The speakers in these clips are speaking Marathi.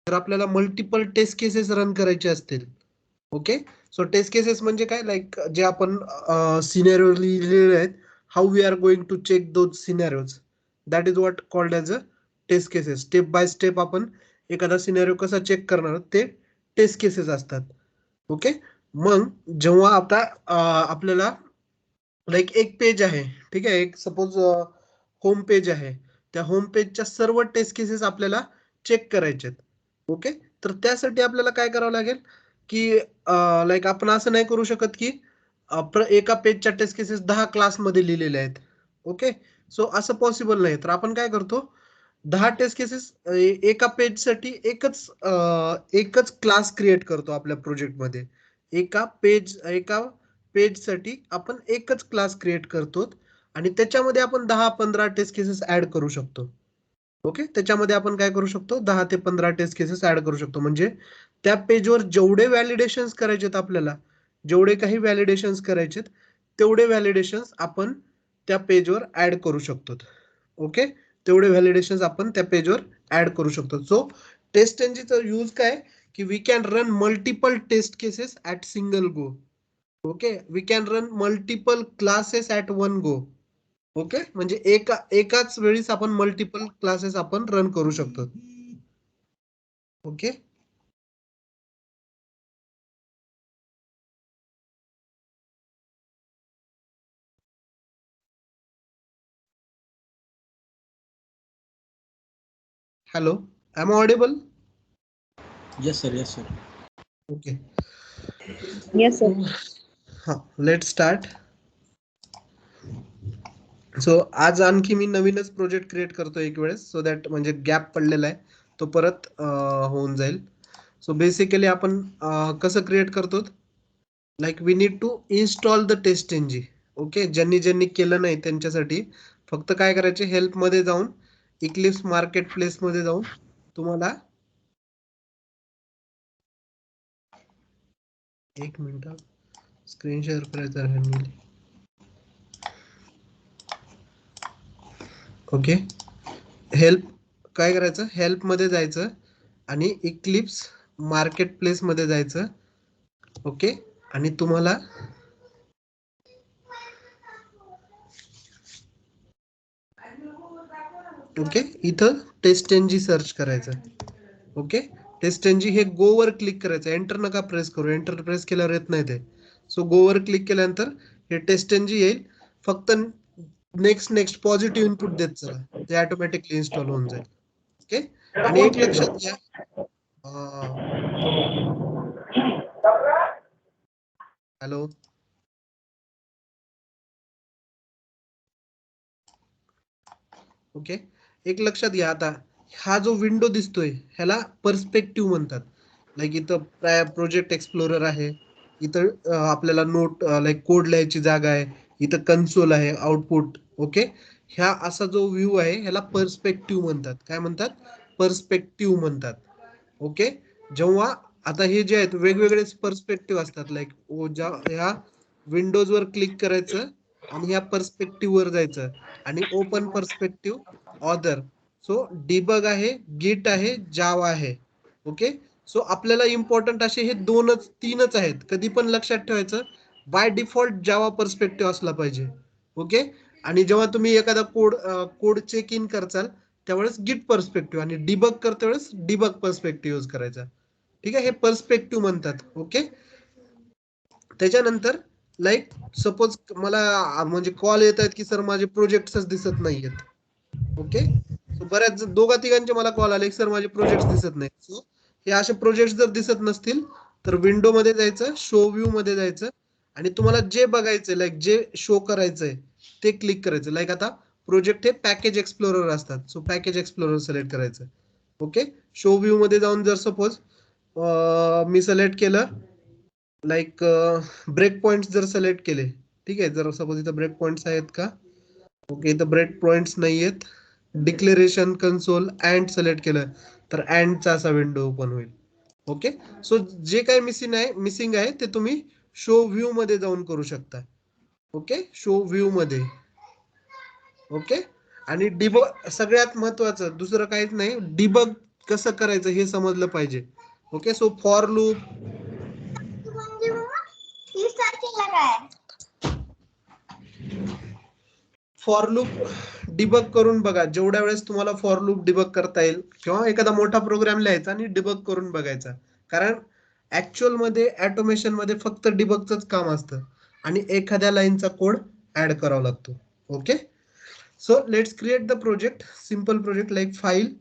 तर आपल्याला मल्टिपल टेस्ट केसेस रन करायचे असतील. ओके, सो टेस्ट केसेस म्हणजे काय, लाईक जे आपण सिनेरिओ लिहिलेले आहेत, how we are going to check those scenarios, that is what called as a test cases. Step by step आपण एखादा सिनेरिओ कसा चेक करणार ते टेस्ट केसेस असतात. ओके, मग जेव्हा आता आपल्याला लाईक एक पेज आहे, ठीक आहे, एक सपोज होम पेज आहे, त्या होम पेजच्या सर्व टेस्ट केसेस आपल्याला चेक करायचे आहेत. ओके, तर त्यासाठी आपल्याला काय करावं लागेल की लाईक आपण असं नाही करू शकत की एका पेजच्या टेस्ट केसेस 10 क्लासमध्ये लिहिलेले आहेत. ओके, सो असं पॉसिबल नाही. तर आपण काय करतो, 10 टेस्ट केसेस एका पेजसाठी एकच क्लास क्रिएट करतो आपल्या प्रोजेक्टमध्ये. एका पेजसाठी आपण एकच क्लास क्रिएट करतो आणि त्याच्यामध्ये आपण 10-15 टेस्ट केसेस ऍड करू शकतो. ओके, त्याच्यामध्ये आपण काय करू शकतो, 10 ते 15 टेस्ट केसेस ऍड करू शकतो. म्हणजे त्या पेजवर जेवढे व्हॅलिडेशन्स करायचेत आपल्याला, जेवढे काही व्हॅलिडेशन्स करायचेत, तेवढे व्हॅलिडेशन्स आपण त्या पेजवर ऍड करू शकतो. ओके, तेवढे व्हॅलिडेशन्स आपण त्या पेजवर ऍड करू शकतो. सो टेस्ट इंजिनचा यूज काय, की we can run multiple test cases at single go. Okay, we can run multiple classes at one go. Okay, म्हणजे एकाच वेळीच आपण मल्टिपल क्लासेस आपण रन करू शकतो. Okay, hello, am audible? Yes, sir. Yes, sir. Okay, Yes, sir. हा, लेट स्टार्ट. सो आज आणखी मी नवीनच प्रोजेक्ट क्रिएट करतो एक वेळेस, सो दॅट म्हणजे गॅप पडलेला आहे तो परत होऊन जाईल. सो बेसिकली आपण कसं क्रिएट करतो, like we need to install the taste NG. Okay, ज्यांनी केलं नाही त्यांच्यासाठी फक्त काय करायचे, हेल्प मध्ये जाऊन इक्लिप्स मार्केट प्लेस मध्ये जाऊन तुम्हाला एक मिनिट स्क्रीन शेअर करायचं आहे. ओके, हेल्प काय करायचं, हेल्प मध्ये जायचं आणि इक्लिप्स मार्केट प्लेस मध्ये जायचं. ओके, आणि तुम्हाला ओके इथं टेस्ट एनजी सर्च करायचं. ओके, टेस्ट एनजी हे गो वर क्लिक करायचं, एंटर नका प्रेस करू, एंटर प्रेस केल्यावर येत नाही ते. सो गो वर क्लिक केल्यानंतर हे टेस्ट एनजी येईल. फक्त नेक्स्ट पॉझिटिव्ह इनपुट देत चला, ते ऑटोमॅटिकली इन्स्टॉल होऊन जाईल. ओके, आणि एक लक्षात घ्या, हॅलो, ओके, एक लक्षात घ्या, आता हा जो विंडो दिसतोय ह्याला पर्स्पेक्टिव्ह म्हणतात. लाईक इथं प्रोजेक्ट एक्सप्लोरर आहे, इथं आपल्याला नोट लाईक कोड लिहायची जागा आहे, इथं कन्सोल आहे, आउटपुट. ओके, ह्या असा जो व्ह्यू आहे ह्याला पर्स्पेक्टिव्ह म्हणतात. काय म्हणतात, पर्स्पेक्टिव्ह म्हणतात. ओके, जेव्हा आता हे जे आहेत वेगवेगळे पर्स्पेक्टिव्ह असतात, लाईक ह्या विंडोज वर क्लिक करायचं आणि ह्या पर्स्पेक्टिव्ह वर जायचं आणि open perspective other. So debug आहे, गिट आहे, जावा आहे. ओके, सो आपल्याला इम्पॉर्टंट असे हे तीनच आहेत. कधी पण लक्षात ठेवायचं, बाय डिफॉल्ट जावा पर्स्पेक्टिव्ह असला पाहिजे. ओके, आणि जेव्हा तुम्ही एखादा कोड चेक इन करचाल त्यावेळेस गिट पर्स्पेक्टिव्ह आणि डिबग करते वेळेस डिबग पर्स्पेक्टिव्ह यूज करायचा. ठीक आहे, हे पर्स्पेक्टिव्ह म्हणतात. ओके, त्याच्यानंतर लाईक सपोज मला म्हणजे कॉल येत आहेत की सर माझे प्रोजेक्ट्सच दिसत नाहीयेत. ओके, सो बऱ्याच दोघा तिघांचे मला कॉल आले, सर माझे प्रोजेक्ट दिसत नाहीत. सो हे असे प्रोजेक्ट जर दिसत नसतील तर विंडो मध्ये जायचं, शो व्ह्यू मध्ये जायचं आणि तुम्हाला जे बघायचंय, लाईक जे शो करायचंय ते क्लिक करायचं. लाईक आता प्रोजेक्ट हे पॅकेज एक्सप्लोरर असतात, सो पॅकेज एक्सप्लोरर सिलेक्ट करायचं. ओके, शो व्ह्यू मध्ये जाऊन जर सपोज मी सिलेक्ट केलं, लाईक ब्रेक पॉइंट्स जर सिलेक्ट केले, ठीक आहे, जर सपोज इथं ब्रेक पॉइंट्स आहेत का, ओके इथं ब्रेक पॉइंट्स नाहीयेत. डिक्लेरेशन कन्सोल अँड सिलेक्ट केलं तर अँडचा असा विंडो ओपन होईल. ओके, सो जे काही मिसिंग आहे ते तुम्ही शो व्ह्यू मध्ये जाऊन करू शकता. ओके, शो व्ह्यू मध्ये. ओके, आणि डिबग सगळ्यात महत्वाचं दुसरं काहीच नाही, डिबग कसं करायचं हे समजलं पाहिजे. Okay, so for loop, for loop debug करून बघा. जेवढ्या वेळेस तुम्हाला फॉर लूप डिबग करता येईल किंवा एखादा मोठा प्रोग्राम लिहायचा आणि डिबग करून बघायचा. कारण ऍक्च्युअल मध्ये ऑटोमेशन मध्ये फक्त डिबगच काम असतं आणि एखाद्या लाईनचा कोड ऍड करावा लागतो. Okay, so let's create the project. Simple project like file,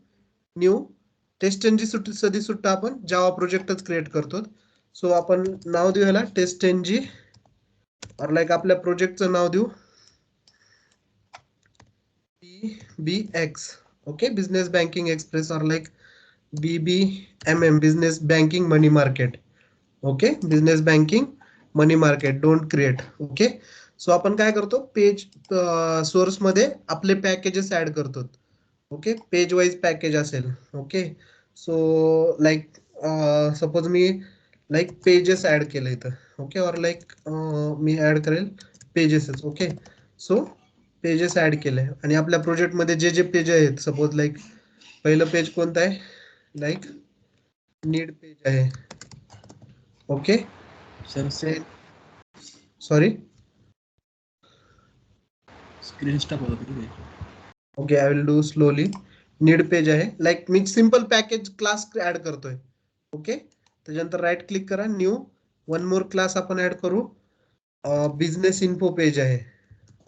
new, TestNG सदी सुट्टा आपण जावा प्रोजेक्टच क्रिएट करतो. सो आपण नाव देऊ ह्याला टेस्टएनजी, और लाईक आपल्या प्रोजेक्टचं नाव देऊ BBX. Okay, business banking express, or like BBMM, business banking money market. Okay, business banking money market, don't create. Okay, so आपण काय करतो, पेज सोर्स मध्ये आपले पॅकेजेस ऍड करतो. ओके, पेज वाईज पॅकेज असेल. ओके, सो लाईक सपोज मी लाईक पेजेस ऍड केलं इथं. ओके, और लाईक मी ऍड करेल पेजेसच. ओके, सो पेजेस ऍड केले आणि आपल्या प्रोजेक्ट मध्ये जे जे पेज आहेत, सपोज लाईक पहिलं पेज कोणतं आहे, लाईक नीड पेज आहे. Okay, sir sorry, screen stop होत होती. Okay, I will do slowly. Need page आहे, लाईक मी सिंपल पॅकेज क्लास ऍड करतोय. ओके, त्याच्यानंतर राईट क्लिक करा, न्यू, वन मोर क्लास आपण ऍड करू, बिझनेस इन्फो पेज आहे.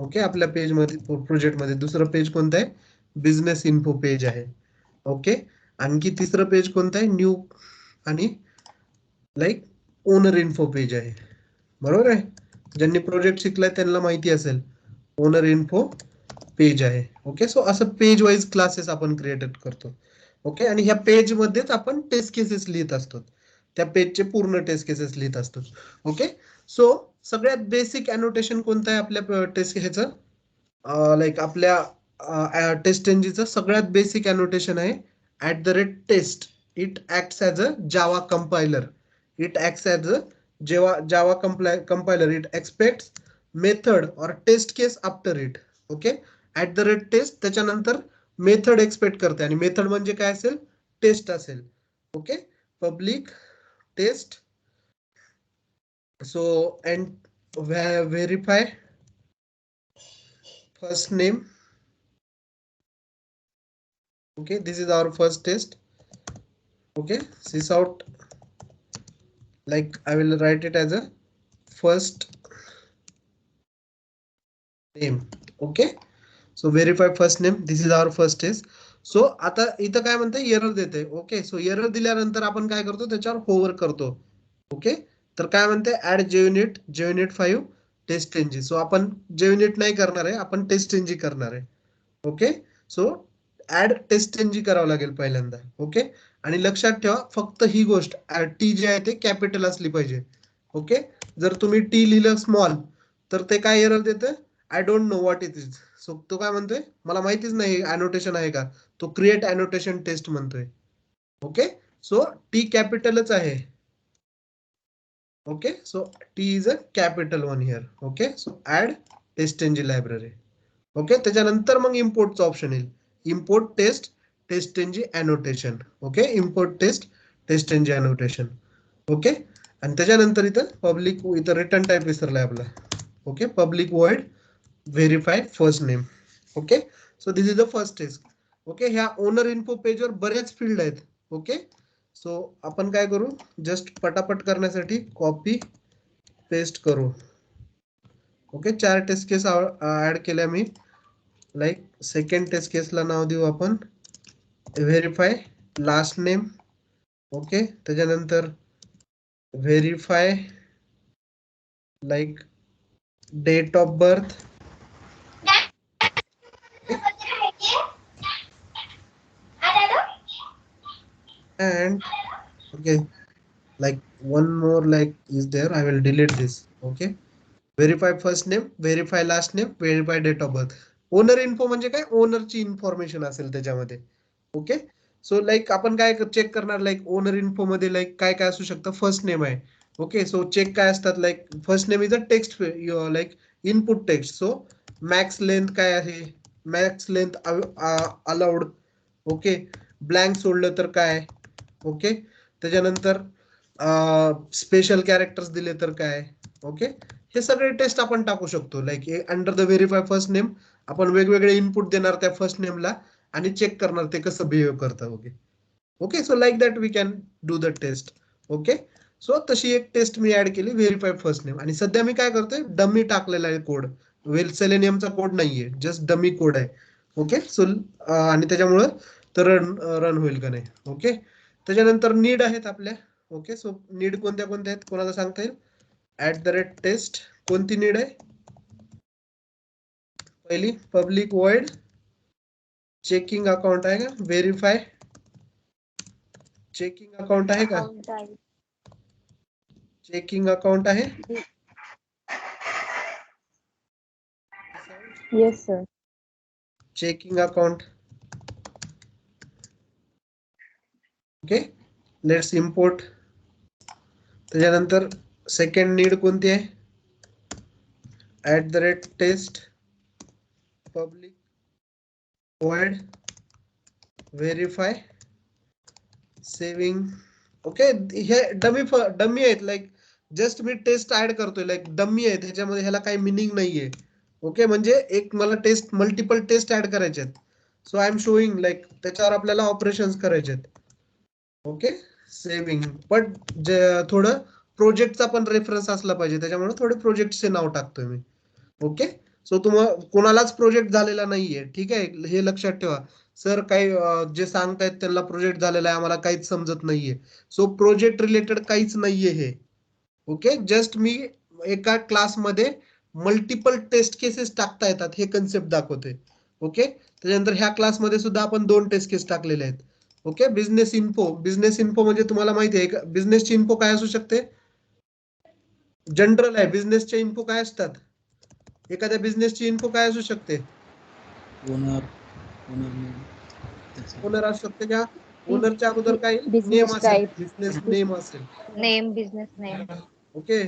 ओके, आपल्या पेज मध्ये प्रोजेक्ट मध्ये दुसरं पेज कोणतं आहे, बिझनेस इन्फो पेज आहे. ओके, आणखी तिसरं पेज कोणतं आहे, न्यू आणि लाईक ओनर इन्फो पेज आहे. बरोबर आहे, ज्यांनी प्रोजेक्ट शिकलाय त्यांना माहिती असेल ओनर इन्फो पेज आहे. ओके, सो असं पेज वाईज क्लासेस आपण क्रिएट करतो. ओके, आणि ह्या पेज मध्येच आपण टेस्ट केसेस लिहित असतो, त्या पेजचे पूर्ण टेस्ट केसेस लिहित असतो. ओके, सो सगळ्यात बेसिक अनोटेशन कोणतं आहे आपल्या टेस्ट ह्याचं, लाईक आपल्या टेस्ट एनजीचं सगळ्यात बेसिक अनोटेशन आहे @test. It acts as a Java compiler. It acts as a Java compiler. It expects method or test case after it. Okay, @test त्याच्यानंतर मेथड एक्सपेक्ट करते आणि मेथड म्हणजे काय असेल, टेस्ट असेल. Okay, public test, so and verify first name. Okay, this is our first test. Okay, sys out, like I will write it as a first name. Okay, so verify first name, this is our first test. So आता इथं काय म्हणते, एरर देते. ओके, सो एरर दिल्यानंतर आपण काय करतो, त्याच्यावर होवर करतो. ओके, तर काय म्हणते, ऍड जेयुनिट 5 टेस्ट एनजी. सो आपण जेयुनिट नाही करणार आहे, आपण टेस्ट एनजी करणार आहे. Okay, so add TestNG करावं लागेल पहिल्यांदा. ओके, आणि लक्षात ठेवा फक्त ही गोष्ट, टी जे आहे ते कॅपिटल असली पाहिजे. ओके, जर तुम्ही टी लिहिलं स्मॉल तर ते काय एरर देतं, I don't know what it is. So तो काय म्हणतोय, मला माहितीच नाही अनोटेशन आहे का, तो क्रिएट अनोटेशन टेस्ट म्हणतोय. ओके, सो टी कॅपिटलच आहे. Okay, so T is a capital one here. Okay, so add TestNG library. Okay, त्याच्यानंतर मग इम्पोर्टचा ऑप्शन येईल, import TestNG annotation. Okay, import TestNG annotation. Okay, आणि त्याच्यानंतर इथं पब्लिक, इथं रिटर्न टाइप विसरलाय आपला. Okay, public void verify first name. Okay, so this is the first test. Okay, ह्या ओनर इन्फो पेजवर बरेच फील्ड आहेत. ओके, सो आपण काय करू, जस्ट पटापट करण्यासाठी कॉपी पेस्ट करू. ओके, 4 टेस्ट केस ऍड केल्या मी. लाईक सेकंड टेस्ट केसला नाव देऊ आपण व्हेरीफाय लास्ट नेम. ओके, त्याच्यानंतर verify like that of birth. And okay, like one more like is there, I will delete this. Okay, verify first name, verify last name, verify date of birth. Owner info म्हणजे काय, ओनरची इन्फॉर्मेशन असेल त्याच्यामध्ये. ओके, सो लाईक आपण काय चेक करणार, लाईक ओनर इन्फो मध्ये लाईक काय काय असू शकतं, फर्स्ट नेम आहे. ओके, सो चेक काय असतात, like first name is a text, like input text. So max length काय आहे, max length allowed. Okay, blank सोडलं तर काय, ओके. त्याच्यानंतर स्पेशल कॅरेक्टर्स दिले तर काय, ओके. हे सगळे टेस्ट आपण टाकू शकतो. Like under the verify first name आपण वेगवेगळे इनपुट देणार त्या फर्स्ट नेमला आणि चेक करणार ते कसं बिहेव करतं. Okay okay. So like that we can do the test. Okay. So तशी एक टेस्ट मी ऍड केली व्हेरीफाय फर्स्ट नेम. आणि सध्या मी काय करतोय, डमी टाकलेला आहे कोड. सेलेनियमचा कोड नाहीये, जस्ट डमी कोड आहे. ओके. सो आणि त्याच्यामुळं तर रन होईल का नाही. ओके. त्याच्यानंतर नीड आहेत आपल्या. ओके. सो नीड कोणत्या कोणत्या आहेत कोणाला सांगता येईल. @टेस्ट कोणती नीड आहे, पहिली पब्लिक वॉइड चेकिंग अकाउंट आहे का, व्हेरीफाय चेकिंग अकाउंट आहे का, Account आहे. चेकिंग अकाउंट आहे. Yes, sir. Checking account. Okay. Let's import. त्याच्यानंतर सेकंड नीड कोणती आहे, @test public void verify saving. Okay. हे डमी आहेत, लाईक जस्ट मी टेस्ट ऍड करतोय, लाईक डमी आहे त्याच्यामध्ये, ह्याला काही मिनिंग नाहीये. ओके. म्हणजे एक मला टेस्ट मल्टिपल टेस्ट ऍड करायचे आहेत. So I am showing like त्याच्यावर आपल्याला ऑपरेशन्स करायचे आहेत. ओके. सेविंग. पण थोडं प्रोजेक्टचा पण रेफरन्स असला पाहिजे, त्याच्यामुळे थोडे प्रोजेक्टचे नाव टाकतोय मी. ओके. सो तुम्हाला कोणालाच प्रोजेक्ट झालेला नाहीये, ठीक आहे, हे लक्षात ठेवा. सर काही जे सांगतायत त्यांना प्रोजेक्ट झालेला आहे, आम्हाला काहीच समजत नाहीये. सो प्रोजेक्ट रिलेटेड काहीच नाहीये हे. ओके. जस्ट मी एका क्लासमध्ये मल्टिपल टेस्ट केसेस टाकता येतात हे कन्सेप्ट दाखवते. ओके. त्याच्यानंतर ह्या क्लासमध्ये सुद्धा आपण 2 टेस्ट केस टाकलेले आहेत. ओके. बिझनेस इन्फो म्हणजे तुम्हाला माहिती आहे, बिझनेसची इन्फो काय असू शकते, जनरल आहे. बिझनेसच्या इन्फो काय असतात, एखाद्या बिझनेसची इन्फो काय असू शकते, ओनर ओनर असू शकते का, ओनरच्या अगोदर काही नेम Business असेल, type. बिझनेस नेम असेल. Name, business name. Okay.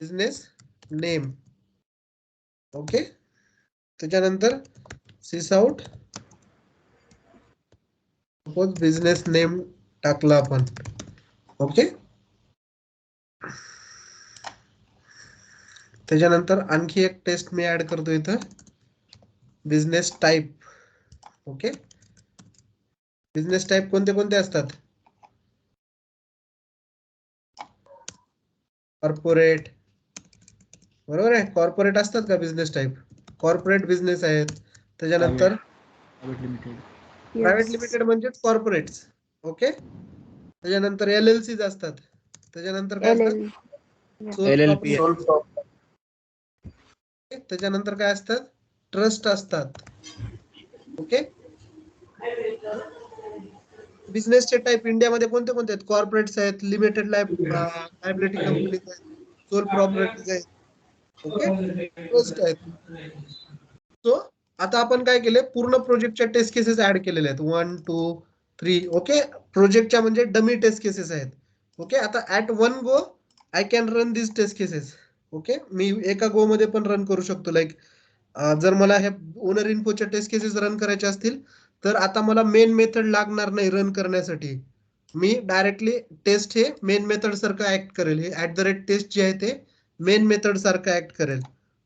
Business name. Okay. त्याच्यानंतर सिस आउट, सपोज बिझनेस नेम टाकला आपण. ओके. त्याच्यानंतर आणखी एक टेस्ट मी ऍड करतो इथं, business type. Okay. Business type कोणते कोणते असतात, कॉर्पोरेट, बरोबर आहे, कॉर्पोरेट असतात का बिझनेस टाईप, कॉर्पोरेट बिझनेस आहेत. त्याच्यानंतर लिमिटेड. प्रायव्हेट लिमिटेड म्हणजेच कॉर्पोरेट. ओके. त्याच्यानंतर LLCs असतात. त्याच्यानंतर काय असतात, LL. Soul LLP. प्रॉपर्टी. त्याच्यानंतर काय असतात, ट्रस्ट असतात. ओके. बिझनेसचे टाईप इंडियामध्ये कोणते कोणते आहेत, कॉर्पोरेट्स आहेत, लिमिटेड लायबिलिटी कंपनीज आहेत, सोल प्रॉपर्टीज आहेत. ओके. ट्रस्ट आहेत. सो आता आपण काय केले, पूर्ण प्रोजेक्टच्या टेस्ट केसेस ऍड केलेले आहेत, 1 2 3. ओके. प्रोजेक्टच्या म्हणजे डमी टेस्ट केसेस आहेत. ओके. आता at one go I can run this test cases. Okay. मी एका गो मध्ये पण रन करू शकतो. लाईक जर मला हे ओनर इन्फोच्या टेस्ट केसेस रन करायचे असतील तर आता मला मेन मेथड लागणार नाही रन करण्यासाठी. मी डायरेक्टली टेस्ट हे मेन मेथड सारखं ऍक्ट करेल. हे @टेस्ट जे आहे ते मेन मेथड सारखं ऍक्ट करेल.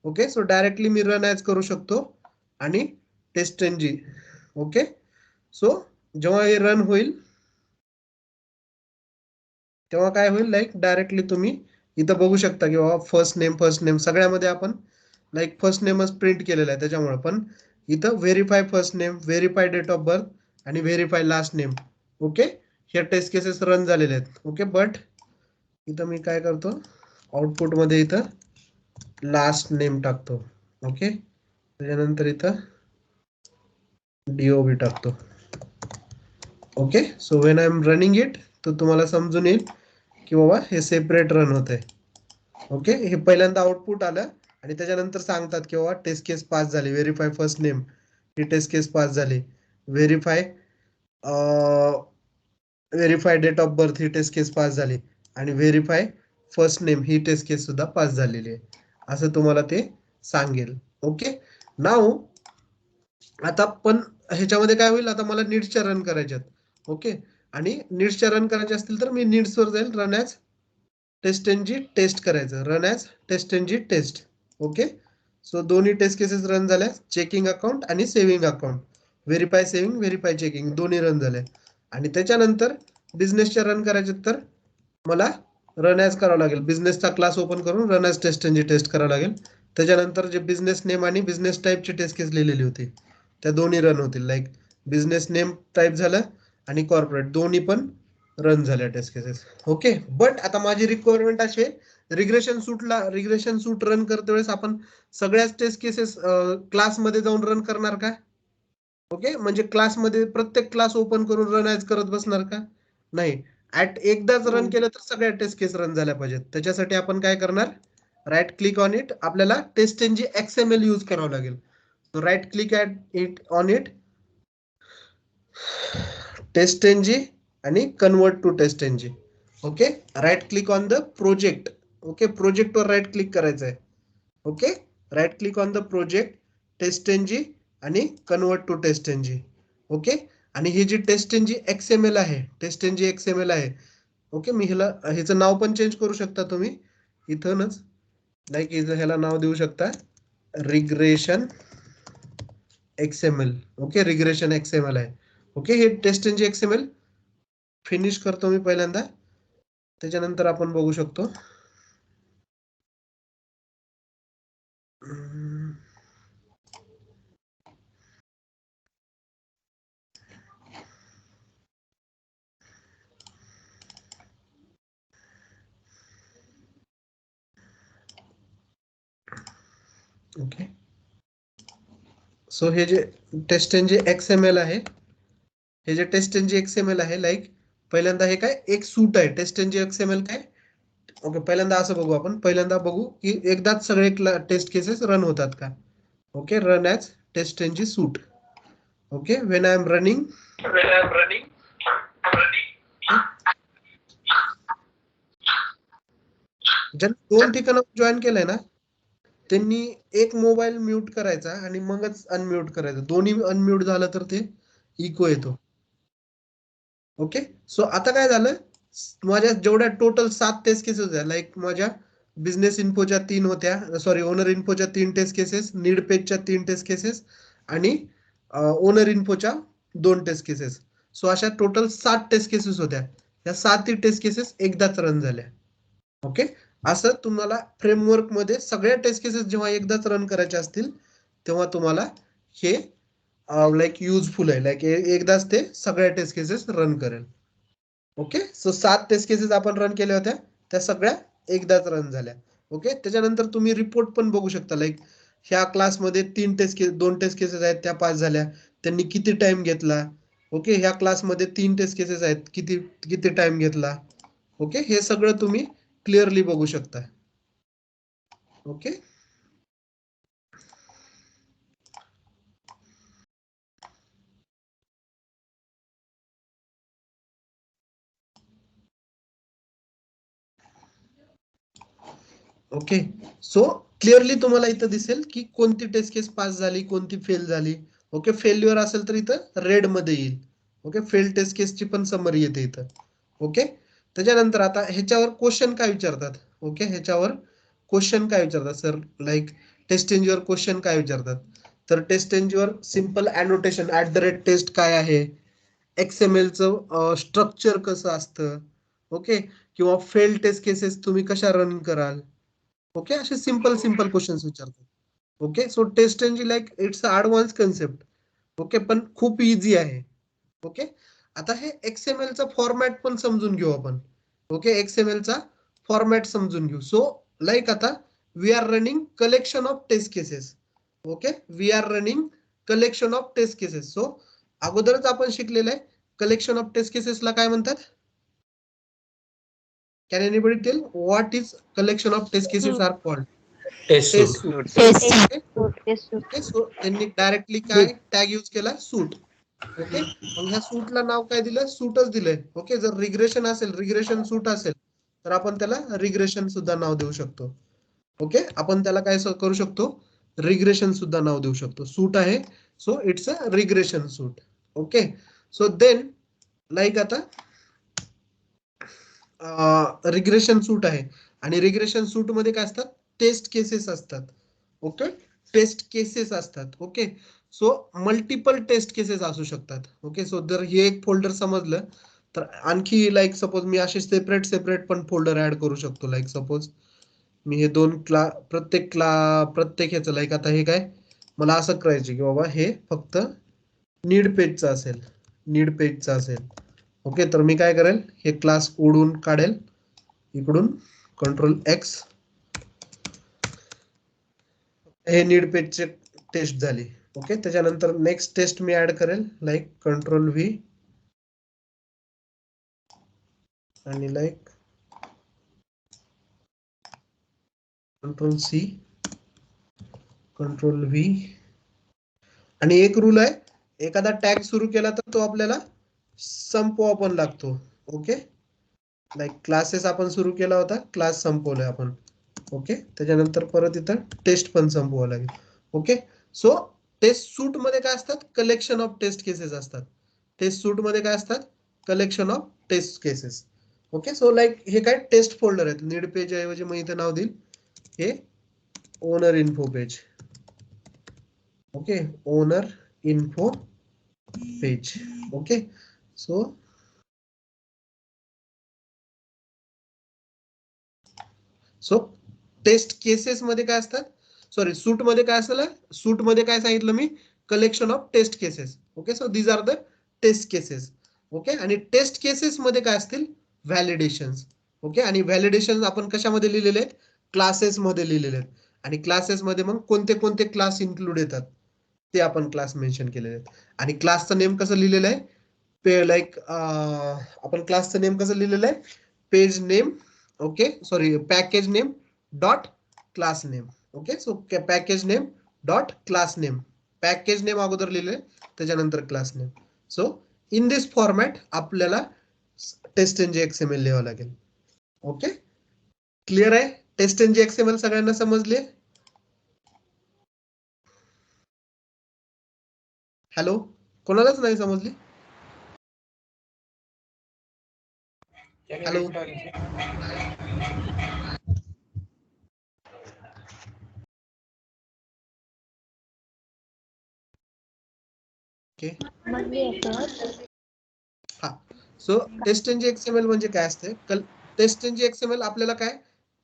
ओके. सो डायरेक्टली मी रन ऍज करू शकतो आणि टेस्ट एनजी. ओके. सो जेव्हा हे रन होईल तेव्हा काय होईल, लाईक डायरेक्टली तुम्ही इथं बघू शकता की बाबा फर्स्ट नेम सगळ्यामध्ये आपण लाईक फर्स्ट नेमच प्रिंट केलेला आहे. त्याच्यामुळे पण इथं verify first name, verify date of birth आणि व्हेरीफाय लास्ट नेम. ओके. हे टेस्ट केसेस रन झालेले आहेत. ओके. बट इथं मी काय करतो, आउटपुट मध्ये इथं लास्ट नेम टाकतो. ओके. त्याच्यानंतर इथं DOB टाकतो. Okay. So when I am running it तर तुम्हाला समजून येईल की बाबा हे सेपरेट रन होत आहे. ओके. हे पहिल्यांदा आउटपुट आलं आणि त्याच्यानंतर सांगतात की बाबा टेस्ट केस पास झाली, व्हेरीफाय फर्स्ट नेम ही टेस्ट केस पास झाली, व्हेरीफाय डेट ऑफ बर्थ ही टेस्ट केस पास झाली आणि व्हेरीफाय फर्स्ट नेम ही टेस्ट केस सुद्धा पास झालेली आहे, असं तुम्हाला ते सांगेल. ओके. नाऊ आता पण ह्याच्यामध्ये काय होईल, आता मला नीड्सच्या रन करायच्यात. ओके, आणि नीड्सच्या रन करायच्या असतील तर मी नीड्स वर जाईल, run as taste NG test करायचं, run as taste NG test. Okay, so दोन्ही टेस्ट केसेस रन झाल्या, चेकिंग अकाउंट आणि saving account, verify saving verify checking दोन्ही रन झाले. आणि त्याच्यानंतर बिझनेसच्या रन करायचे तर मला रन ॲज करावं लागेल, बिझनेसचा क्लास ओपन करून run as taste NG test करावं लागेल. त्याच्यानंतर जे बिझनेस नेम आणि बिझनेस टाईपची टेस्ट केस लिहिलेली होती त्या दोन्ही रन होतील. लाईक बिझनेस नेम टाईप झालं आणि कॉर्पोरेट दोन्ही पण रन झाल्या टेस्ट केसेस. ओके, बट आता माझी रिक्वायरमेंट अशी आहे, रिग्रेशन सूट रन करते वेळेस आपण सगळ्याच टेस्ट केसेस क्लासमध्ये जाऊन रन करणार का? ओके, म्हणजे क्लासमध्ये प्रत्येक क्लास ओपन करून रन ॲज करत बसणार का? नाही, एकदाच रन केलं तर सगळ्या टेस्ट केस रन झाल्या पाहिजेत. त्याच्यासाठी आपण काय करणार, राईट क्लिक ऑन इट, आपल्याला टेस्ट एनजी XML यूज करावं लागेल. Right click on it, TestNG आणि convert to taste NG. Okay, right click on the project. Okay, project वर राईट क्लिक करायचं आहे. ओके, right click on the project, TestNG आणि convert to taste NG. Okay, आणि ही जी टेस्ट एनजी XML आहे, टेस्ट एनजी XML आहे. ओके, मी ह्याचं नाव पण चेंज करू शकता तुम्ही इथूनच, लाईक ह्याला नाव देऊ शकता regression XML. Okay, regression XML आहे. ओके, हे टेस्ट एनजी XML फिनिश करतो मी पहिल्यांदा, त्याच्यानंतर आपण बघू शकतो. ओके, सो हे जे टेस्ट एनजी XML आहे, हे जे टेस्ट एनजी XML आहे, लाईक पहिल्यांदा हे काय एक सूट आहे टेस्ट एनजी XML काय. ओके, पहिल्यांदा असं बघू, आपण पहिल्यांदा बघू की एकदाच सगळे टेस्ट केसेस रन होतात का. Okay, run as taste NG suite. Okay, when I am running, ज्यांनी 2 ठिकाणं जॉईन केलंय ना, त्यांनी एक मोबाईल म्यूट करायचा आणि मगच अनम्यूट करायचं. दोन्ही अनम्यूट झालं तर ते इको येतो. ओके, सो आता काय झालं, माझ्या जेवढ्या टोटल 7 टेस्ट केसेस होत्या, लाईक माझ्या बिझनेस इन्फोच्या 3 होत्या, सॉरी ओनर इन्फोच्या 3 टेस्ट केसेस, नीड पेजच्या 3 टेस्ट केसेस आणि ओनर इन्फोच्या 2 टेस्ट केसेस. सो अशा टोटल 7 टेस्ट केसेस होत्या. या 7 टेस्ट केसेस एकदाच रन झाल्या. ओके, असं तुम्हाला फ्रेमवर्क मध्ये सगळ्या टेस्ट केसेस जेव्हा एकदाच रन करायचे असतील तेव्हा तुम्हाला हे लाईक युजफुल आहे, लाईक एकदाच ते सगळ्या टेस्ट केसेस रन करेल. ओके, सो 7 टेस्ट केसेस आपण रन केल्या होत्या, त्या सगळ्या एकदाच रन झाल्या. ओके, त्याच्यानंतर तुम्ही रिपोर्ट पण बघू शकता, लाईक ह्या क्लासमध्ये 2 टेस्ट केसेस आहेत त्या पास झाल्या, त्यांनी किती टाइम घेतला. ओके, ह्या क्लासमध्ये 3 टेस्ट केसेस आहेत, किती किती टाइम घेतला. ओके, हे सगळं तुम्ही क्लिअरली बघू शकता. ओके, ओके, सो क्लिअरली तुम्हाला इथं दिसेल की कोणती टेस्ट केस पास झाली, कोणती फेल झाली. ओके, फेल्युअर असेल तर इथं रेड मध्ये येईल. ओके, फेल टेस्ट केसची पण समरी येते इथं. ओके, त्याच्यानंतर आता ह्याच्यावर क्वेश्चन काय विचारतात. ओके, ह्याच्यावर क्वेश्चन काय विचारतात सर, लाईक टेस्ट एनजीवर क्वेश्चन काय विचारतात, तर टेस्ट एनजीवर सिम्पल अॅनोटेशन @टेस्ट काय आहे, XML चं स्ट्रक्चर कसं असतं. ओके, किंवा फेल टेस्ट केसेस तुम्ही कशा रन कराल. ओके, असे सिम्पल क्वेश्चन्स विचारतात. Okay, so test NG like it's advance concept. Okay, पण खूप इझी आहे. ओके, आता हे XML चा फॉर्मॅट पण समजून घेऊ आपण. ओके, XML चा फॉर्मॅट समजून घेऊ. सो लाईक आता we are running collection of test cases. Okay, we are running collection of test cases. So अगोदरच आपण शिकलेलं आहे कलेक्शन ऑफ टेस्ट केसेसला काय म्हणतात. Can anybody tell what is collection of test cases are called. Test test suite. Suite. Test okay, test okay, so त्यांनी डायरेक्टली काय टॅग यूज केला, सूट. ओके, मग ह्या सूटला नाव काय दिलं, सूटच दिलंय. ओके, जर रिग्रेशन असेल, रिग्रेशन सूट असेल तर आपण त्याला रिग्रेशन सुद्धा नाव देऊ शकतो. ओके, आपण त्याला काय करू शकतो, रिग्रेशन सुद्धा नाव देऊ शकतो. सूट आहे, so it's a regression suite. Okay, so then like आता रिग्रेशन सूट आहे आणि रिग्रेशन सूट मध्ये काय असतात, टेस्ट केसेस असतात. ओके, टेस्ट केसेस असतात. Okay, so multiple test cases असू शकतात. ओके, सो जर हे एक फोल्डर समजलं तर आणखी लाईक सपोज मी असे सेपरेट सेपरेट पण फोल्डर ऍड करू शकतो. लाईक सपोज मी हे दोन प्रत्येक ह्याचं लाईक आता हे काय मला असं करायचे की बाबा हे फक्त नीड पेजचं असेल, नीड पेजचं असेल. ओके, तर मी काय करेल, हे क्लास ओढून काढेल इकडून, कंट्रोल एक्स, हे नीड पेजचे टेस्ट झाली. ओके, त्याच्यानंतर नेक्स्ट टेस्ट मी ऍड करेल लाईक कंट्रोल व्ही आणि like control C, control V. आणि एक रूल आहे, एखादा टॅग सुरू केला तर तो आपल्याला संपवा पण लागतो. ओके, लाईक क्लासेस आपण सुरू केला होता, क्लास संपवलाय आपण. ओके, त्याच्यानंतर परत इथं टेस्ट पण संपवावं लागेल. ओके, सो टेस्ट सूट मध्ये काय असतात, कलेक्शन ऑफ टेस्ट केसेस असतात. टेस्ट सूट मध्ये काय असतात, collection of test cases. Okay, so like हे काय टेस्ट फोल्डर आहेत. नीड पेज ऐवजी मग इथं नाव देईल हे owner info page. Okay, owner info page. Okay, so test cases मध्ये काय असतात, सॉरी सूट मध्ये काय असेल, सूट मध्ये काय सांगितलं मी, collection of test cases. Okay, so these are the test cases. Okay, आणि टेस्ट केसेस मध्ये काय असतील, व्हॅलिडेशन्स. ओके, आणि व्हॅलिडेशन आपण कशामध्ये लिहिलेले आहेत, क्लासेस मध्ये लिहिलेले आहेत. आणि क्लासेस मध्ये मग कोणते कोणते क्लास इन्क्लूड येतात ते आपण क्लास मेन्शन केलेले आहेत. आणि क्लासचं नेम कसं लिहिलेलं आहे, लाईक आपण क्लासचं नेम कसं लिहिलेलं आहे, page name. Okay, sorry package name dot class name. Okay, so package name dot class name, package name अगोदर लिहिले त्याच्यानंतर class name. So in this format आपल्याला टेस्ट एन जी एक्सएमएल लिहावं लागेल. ओके, क्लिअर आहे, टेस्ट एन जी एक्सएमएल सगळ्यांना समजले? हॅलो, कोणालाच नाही समजली? हॅलो, ओके, हा. So test N G XML म्हणजे काय असते, टेस्ट एन जी एक्सएमएल आपल्याला काय,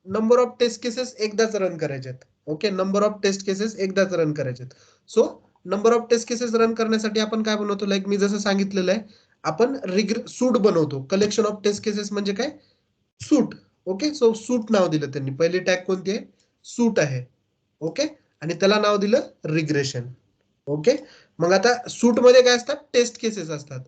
नंबर ऑफ टेस्ट केसेस एकदाच रन करायचे आहेत. Okay, number of test cases एकदाच रन करायचे आहेत. So number of test cases run करण्यासाठी आपण काय बनवतो, लाईक मी जसं सांगितलेलं आहे, आपण सूट बनवतो. कलेक्शन ऑफ टेस्ट केसेस म्हणजे काय, सूट. ओके, सो सूट नाव दिलं त्यांनी, पहिली टॅग कोणती आहे, सूट आहे. ओके, आणि त्याला नाव दिलं रिग्रेशन. ओके, मग आता सूट मध्ये काय असतात, टेस्ट केसेस असतात.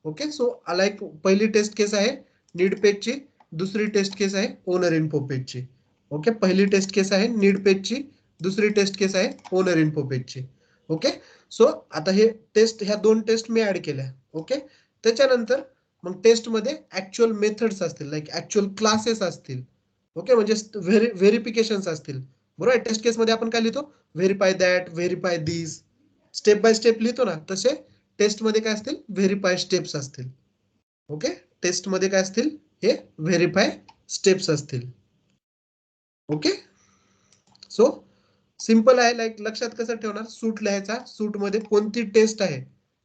ओके, सो लाईक पहिली टेस्ट केस आहे नीड पेजची, दुसरी टेस्ट केस आहे ओनर इन्फो पेजची. ओके, पहिली टेस्ट केस आहे नीड पेजची, दुसरी टेस्ट केस आहे ओनर इन्फो पेजची. ओके, सो आता हे टेस्ट, ह्या दोन टेस्ट मी ऍड केल्या. ओके, त्याच्यानंतर मग टेस्ट मध्ये ऍक्च्युअल मेथड्स असतील, लाईक ऍक्च्युअल क्लासेस असतील. ओके, म्हणजे व्हेरिफिकेशन असतील. बरोबर आहे, टेस्ट केस मध्ये आपण काय लिहितो, verify that, verify this, step by step लिहितो ना, तसे टेस्ट मध्ये काय असतील, व्हेरीफाय स्टेप्स असतील. ओके, टेस्ट मध्ये काय असतील, हे व्हेरीफाय स्टेप्स असतील. ओके, सो सिंपल आहे, लाईक लक्षात कसं ठेवणार, सूट लिहायचा, सूट मध्ये कोणती टेस्ट आहे,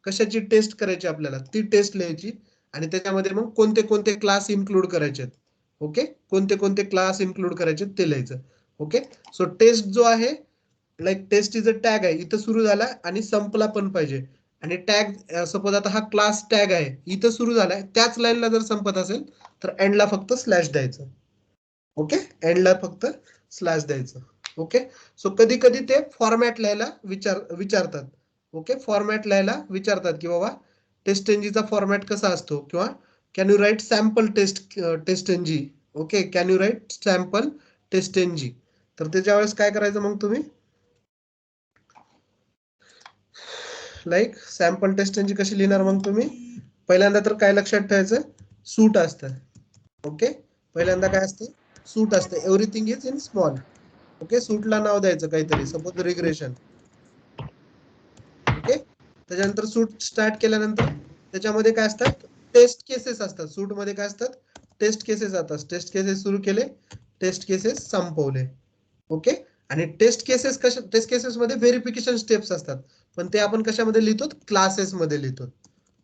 कशाची टेस्ट करायची आपल्याला, ती टेस्ट लिहायची. आणि त्याच्यामध्ये मग कोणते कोणते क्लास इन्क्लूड करायचे. ओके, कोणते कोणते क्लास इन्क्लूड करायचे ते लिहायचं. ओके, सो टेस्ट जो आहे, like test is a tag आहे, इथं सुरू झाला आणि संपला पण पाहिजे. आणि टॅग सपोज आता हा क्लास टॅग आहे, इथं सुरू झालाय, त्याच लाईनला जर संपत असेल तर एंडला फक्त स्लॅश द्यायचं. ओके, एंडला फक्त स्लॅश द्यायचं. ओके, सो कधी कधी ते फॉर्मॅट लिहायला विचारतात. ओके, फॉर्मॅट लिहायला विचारतात की बाबा टेस्ट एनजीचा फॉर्मॅट कसा असतो, किंवा can you write sample test NG. Okay, can you write sample test NG. तर त्याच्या वेळेस काय करायचं मग तुम्ही, लाईक सॅम्पल टेस्ट एनजी कशी लिहिणार मग तुम्ही, पहिल्यांदा तर काय लक्षात ठेवायचं, सूट असतं. ओके, पहिल्यांदा काय असतं, सूट असतं, everything is in small. Okay, सूटला नाव द्यायचं काहीतरी, सपोज रिग्रेशन. ओके, त्याच्यानंतर सूट स्टार्ट केल्यानंतर त्याच्यामध्ये काय असतात, टेस्ट केसेस असतात. सूट मध्ये काय असतात, टेस्ट केसेस असतात. टेस्ट केसेस सुरू केले, टेस्ट केसेस संपवले. ओके, आणि टेस्ट केसेस मध्ये व्हेरिफिकेशन स्टेप्स असतात, पण ते आपण कशामध्ये लिहितो, क्लासेस मध्ये लिहितो.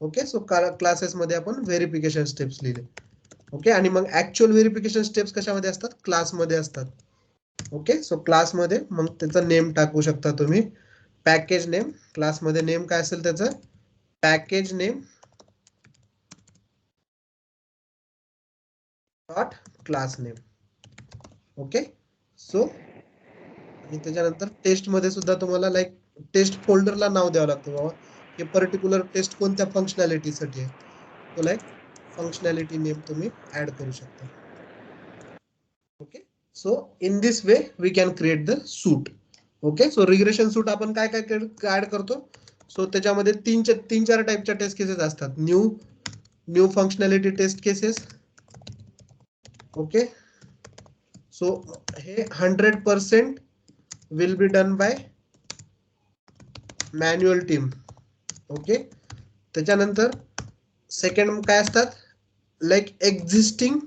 ओके, सो क्लासेस मध्ये आपण व्हेरिफिकेशन स्टेप्स लिहिले. ओके, आणि मग ऍक्च्युअल व्हेरिफिकेशन स्टेप्स कशामध्ये असतात, क्लासमध्ये असतात. ओके, सो क्लासमध्ये मग त्याचा नेम टाकू शकता तुम्ही, पॅकेज नेम. क्लासमध्ये नेम काय असेल त्याचं, package name dot class name. Okay, so आणि त्याच्यानंतर टेस्ट मध्ये सुद्धा तुम्हाला लाईक टेस्ट फोल्डरला नाव द्यावं लागतं, बाबा हे पर्टिक्युलर टेस्ट कोणत्या फंक्शनॅलिटीसाठी आहे. तो लाईक फंक्शनॅलिटी नेम तुम्ही ऍड करू शकता. Okay, so in this way we can create the suite. Okay, so regression suite आपण काय काय ऍड करतो, सो त्याच्यामध्ये तीन चार टाईपच्या टेस्ट केसेस असतात. New functionality test cases. Okay, so हे 100% will be done by manual team. Okay, त्याच्यानंतर सेकंड काय असतात, like existing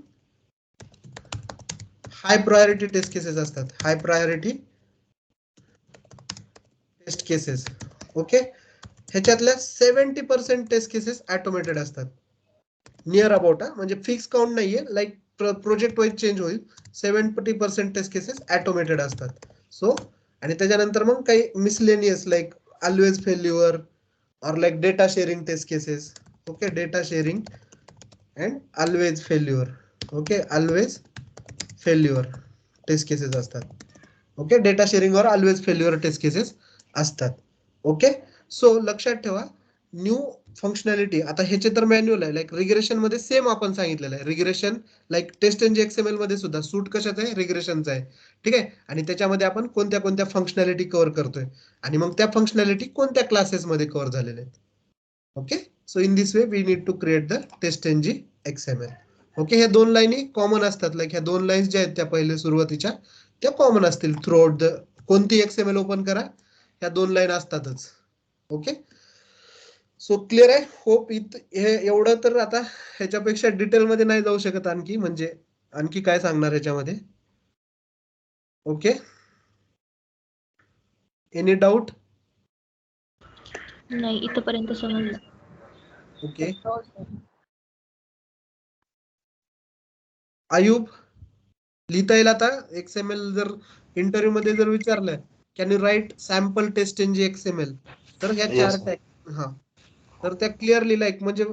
high priority test cases असतात. High priority test cases. Okay, ह्याच्यातल्या 70% टेस्ट केसेस ऑटोमेटेड असतात. नियर अबाउट, म्हणजे फिक्स काउंट नाहीये, लाईक प्रोजेक्ट वाईज चेंज होईल. 70% टेस्ट केसेस ऑटोमेटेड असतात. सो आणि त्याच्यानंतर मग काही miscellaneous like always failure or like data sharing test cases. Okay, data sharing and always failure. Okay, always failure test cases असतात. ओके, डेटा शेअरिंग और ऑलवेज फेल्युअर टेस्ट केसेस असतात. ओके, सो लक्षात ठेवा, न्यू फंक्शनॅलिटी आता ह्याचे तर मॅन्युअल आहे. लाईक रिग्रेशन मध्ये सेम आपण सांगितलेलं आहे. Regression like test end XML मध्ये सुद्धा सूट कशाचा आहे, रिग्रेशनचा आहे. ठीक आहे, आणि त्याच्यामध्ये आपण कोणत्या कोणत्या फंक्शनॅलिटी कव्हर करतोय, आणि मग त्या फंक्शनॅलिटी कोणत्या क्लासेस मध्ये कव्हर झालेल्या आहेत. Okay, so in this way we need to create the taste end XML. Okay, ह्या दोन लाईनी कॉमन असतात. लाईक ह्या दोन लाईन्स ज्या आहेत त्या पहिले सुरुवातीच्या त्या कॉमन असतील थ्रू आउट द, कोणती XML ओपन करा ह्या दोन लाईन असतातच. ओके, सो क्लिअर आहे. होप हे एवढं तर, आता ह्याच्यापेक्षा डिटेल मध्ये नाही जाऊ शकत आणखी, म्हणजे आणखी काय सांगणार ह्याच्यामध्ये. Okay, any doubt. नाही, इथपर्यंत समजलं. ओके, आयुब लिहिता येईल आता. XML जर इंटरव्ह्यू मध्ये जर विचारलं, can you write sample test in XML, तर ह्या चार Yes. टॅग, हा, तर त्या क्लिअरली लाईक म्हणजे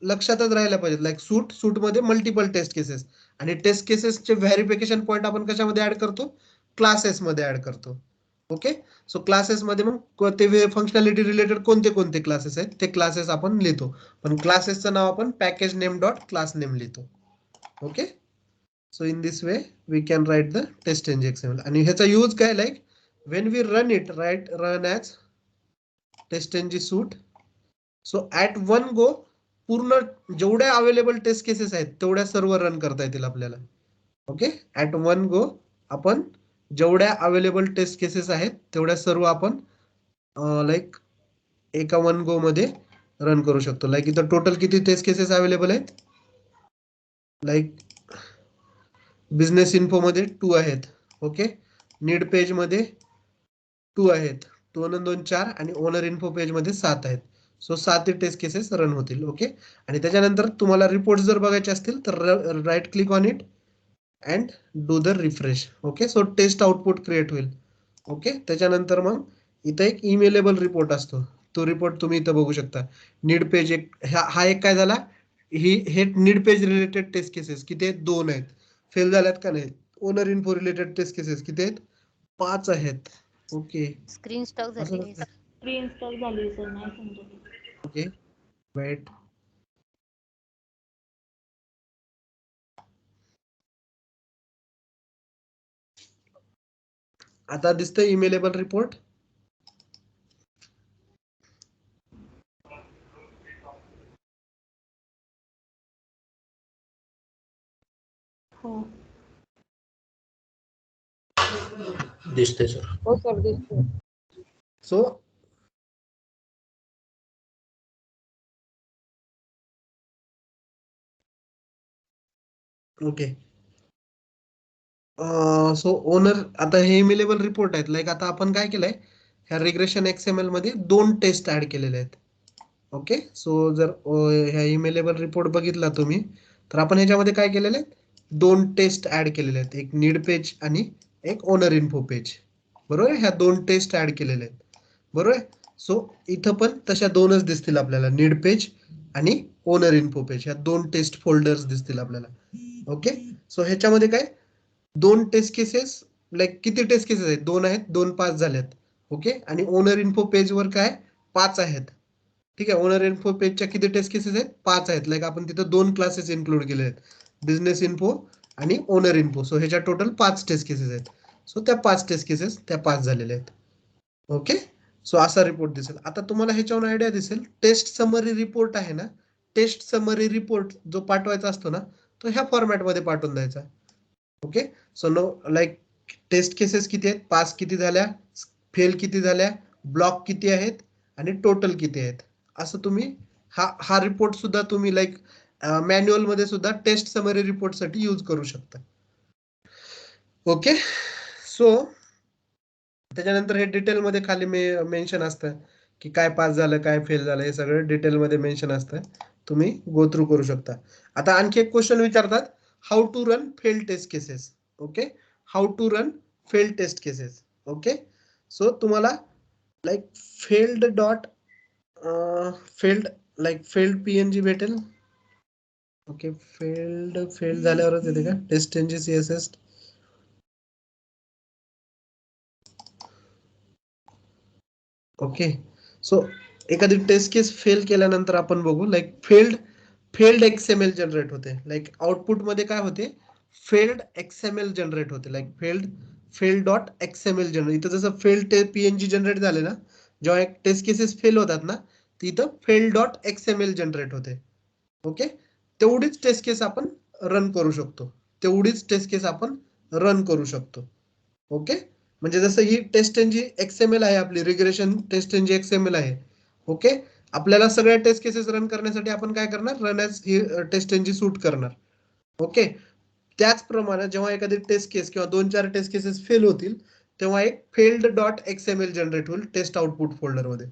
लक्षातच राहायला पाहिजे. लाईक सूट मध्ये मल्टिपल टेस्ट केसेस, आणि टेस्ट केसेसचे व्हेरिफिकेशन पॉईंट आपण कशामध्ये ऍड करतो, क्लासेस मध्ये ऍड करतो. ओके, सो क्लासेस मध्ये मग ते फंक्शनॅलिटी रिलेटेड कोणते कोणते क्लासेस आहेत ते क्लासेस आपण लिहितो, पण क्लासेसचं नाव आपण package name dot class name लिहितो. Okay, so in this way we can write the taste end XML. आणि ह्याचा यूज काय, like when we run it, right, run as TestNG suite. So at one go पूर्ण जेवढ्या अवेलेबल टेस्ट केसेस आहेत तेवढ्या सर्व रन करता येतील आपल्याला. ओके, ऍट वन गो आपण जेवढ्या अवेलेबल टेस्ट केसेस आहेत तेवढ्या सर्व आपण लाईक एका वन गो मध्ये रन करू शकतो. लाईक इथं टोटल किती टेस्ट केसेस अवेलेबल आहेत, लाईक बिझनेस इन्फो मध्ये 2 आहेत. ओके, नीड पेज मध्ये 2 आहेत, 2 आणि 2 4, आणि ओनर इन्फो पेज मध्ये 7 आहेत. सो 7 टेस्ट केसेस रन होतील. ओके, आणि त्याच्यानंतर तुम्हाला रिपोर्ट जर बघायचे असतील तर right click on it and do the refresh. Okay, so test output create होईल. ओके, त्याच्यानंतर मग इथं एक इमेलेबल रिपोर्ट असतो, तो रिपोर्ट तुम्ही इथं बघू शकता. नीड पेज एक, हा एक काय झाला, हे need page related test cases किती आहेत, 2 आहेत. फेल झाल्यात का नाही. Owner info related test cases किती आहेत, 5 आहेत. ओके, स्क्रीन स्टॉक असं झाली. कसं? स्क्रीन स्टॉक झाली सर, नाही समजत. Okay, wait. आता दिसतंय इमेलेबल रिपोर्ट. हो. दिसते सर. हो सर दिसतोय. So okay. सो ओनर आता हे इमेलेबल रिपोर्ट आहेत. लाईक आता आपण काय केलंय, ह्या रिग्रेशन XML मध्ये 2 टेस्ट ऍड केलेले आहेत. ओके. सो जर ह्या इमेलेबल रिपोर्ट बघितला तुम्ही, तर आपण ह्याच्यामध्ये काय केलेले आहेत, 2 टेस्ट ऍड केलेले आहेत. एक नीड पेज आणि एक ओनर इन्फो पेज. बरोबर आहे. ह्या 2 टेस्ट ऍड केलेले आहेत. बरोबर आहे. सो इथं पण तशा 2च दिसतील आपल्याला, नीड पेज आणि ओनर इन्फो पेज. ह्या 2 टेस्ट फोल्डर्स दिसतील आपल्याला. ओके. सो ह्याच्यामध्ये काय 2 टेस्ट केसेस, लाईक किती टेस्ट केसेस आहेत, 2 आहेत, 2 पास झाल्यात. ओके. आणि ओनर इन्फो पेजवर काय 5 आहेत. ठीक आहे. ओनर इन्फो पेजच्या किती टेस्ट केसेस आहेत, 5 आहेत. लाईक आपण तिथं 2 क्लासेस इन्क्लूड केले आहेत, बिझनेस इन्फो आणि ओनर इन्फो. सो ह्याच्या टोटल 5 टेस्ट केसेस आहेत. सो त्या 5 टेस्ट केसेस त्या पास झालेल्या आहेत. ओके. सो असा रिपोर्ट दिसेल. आता तुम्हाला ह्याच्यावर आयडिया दिसेल, टेस्ट समरी रिपोर्ट आहे ना, टेस्ट समरी रिपोर्ट जो पाठवायचा असतो ना, तो ह्या फॉर्मॅटमध्ये पाठवून द्यायचा. Okay. So no like test cases किती आहेत, पास किती झाल्या, फेल किती झाल्या, ब्लॉक किती आहेत आणि टोटल किती आहेत, असं तुम्ही हा रिपोर्ट सुद्धा तुम्ही लाईक मॅन्युअल मध्ये सुद्धा टेस्ट समरी रिपोर्ट साठी यूज करू शकता. ओके. सो त्याच्यानंतर हे डिटेलमध्ये खाली मेन्शन असतं की काय पास झालं, काय फेल झालं, हे सगळं डिटेलमध्ये मेन्शन असतं. तुम्ही गो थ्रू करू शकता. आता आणखी एक क्वेश्चन विचारतात, how to run fail test cases. Okay. How to run fail test cases. Okay. So तुम्हाला like failed dot failed PNG भेटेल. ओके. फेल्ड झाल्यावरच येते का TestNG CSS. Okay. So एखादी टेस्ट केस फेल केल्यानंतर आपण बघू, लाईक फेल्ड XML जनरेट होते. लाईक आउटपुट मध्ये काय होते, फेल्ड XML जनरेट होते. Like failed dot XML generate. इथं जसं फेल्ड PNG जनरेट झाले ना, जेव्हा एक टेस्ट केसेस फेल होतात ना, तिथं फेल्ड डॉट XML जनरेट होते. ओके. तेवढीच टेस्ट केस आपण रन करू शकतो. तेवढीच टेस्ट केस आपण रन करू शकतो. ओके. म्हणजे जसं ही टेस्ट एनजी XML आहे, आपली रिग्रेशन टेस्ट एनजी XML आहे. ओके. आपल्याला सगळ्या टेस्ट केसेस रन करण्यासाठी आपण काय करणार, रन ॲज ही टेस्ट एनजी सूट करणार. ओके. त्याचप्रमाणे जेव्हा एखादी टेस्ट केस किंवा 2-4 टेस्ट केसेस फेल होतील, तेव्हा एक फेल्ड डॉट XML जनरेट होईल टेस्ट आउटपुट फोल्डर मध्ये.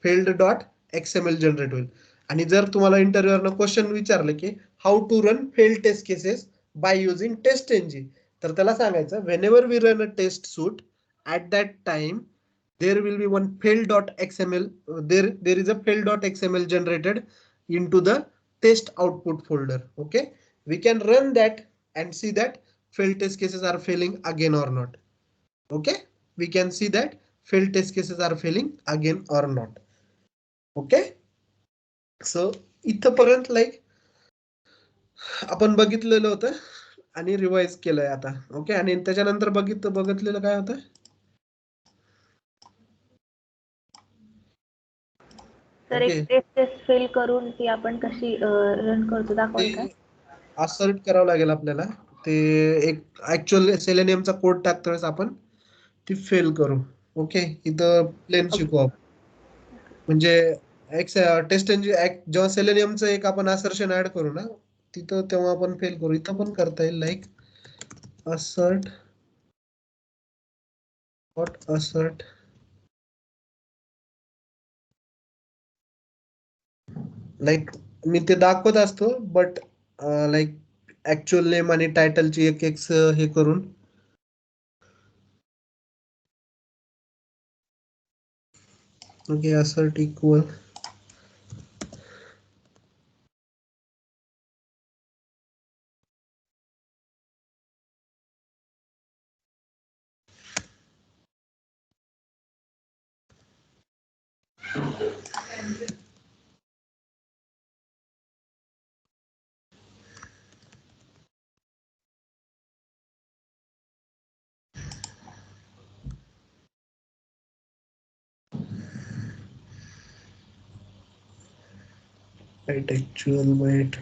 फेल्ड डॉट XML जनरेट होईल. आणि जर तुम्हाला इंटरव्ह्यूवरनं क्वेश्चन विचारलं की how to run fail test cases by using test NG, तर त्याला सांगायचं, whenever we run a test suite, at that time there will be one fail.xml, there is a fail.xml generated into the test output folder. Okay. We can run that and see that failed test cases are failing again or not. Okay. We can see that failed test cases are failing again or not. Okay. So इथपर्यंत लाईक आपण बघितलेलं होतं आणि रिवाइज केलंय आता. ओके. आणि त्याच्यानंतर बघितलेलं काय होतं, तर एक टेस्ट फेल करून ती आपण कशी रन करतो दाखवाल का? असर्ट करावं लागेल आपल्याला. ते एक ऍक्च्युअल सेलेनियमचा कोड टाकतो आपण ती फेल करू. ओके. इथं प्लेन शिकू आपण. म्हणजे एक टेस्ट एनजी जेव्हा सेलेनियमचं एक आपण असर्शन ऍड करू ना, तिथं तेव्हा आपण फेल करू. इथं पण करता येईल, लाईक assert लाईक मी ते दाखवत असतो, बट लाईक ऍक्च्युअल नेम आणि टायटलची एक हे करून okay. assert equal right actual wait.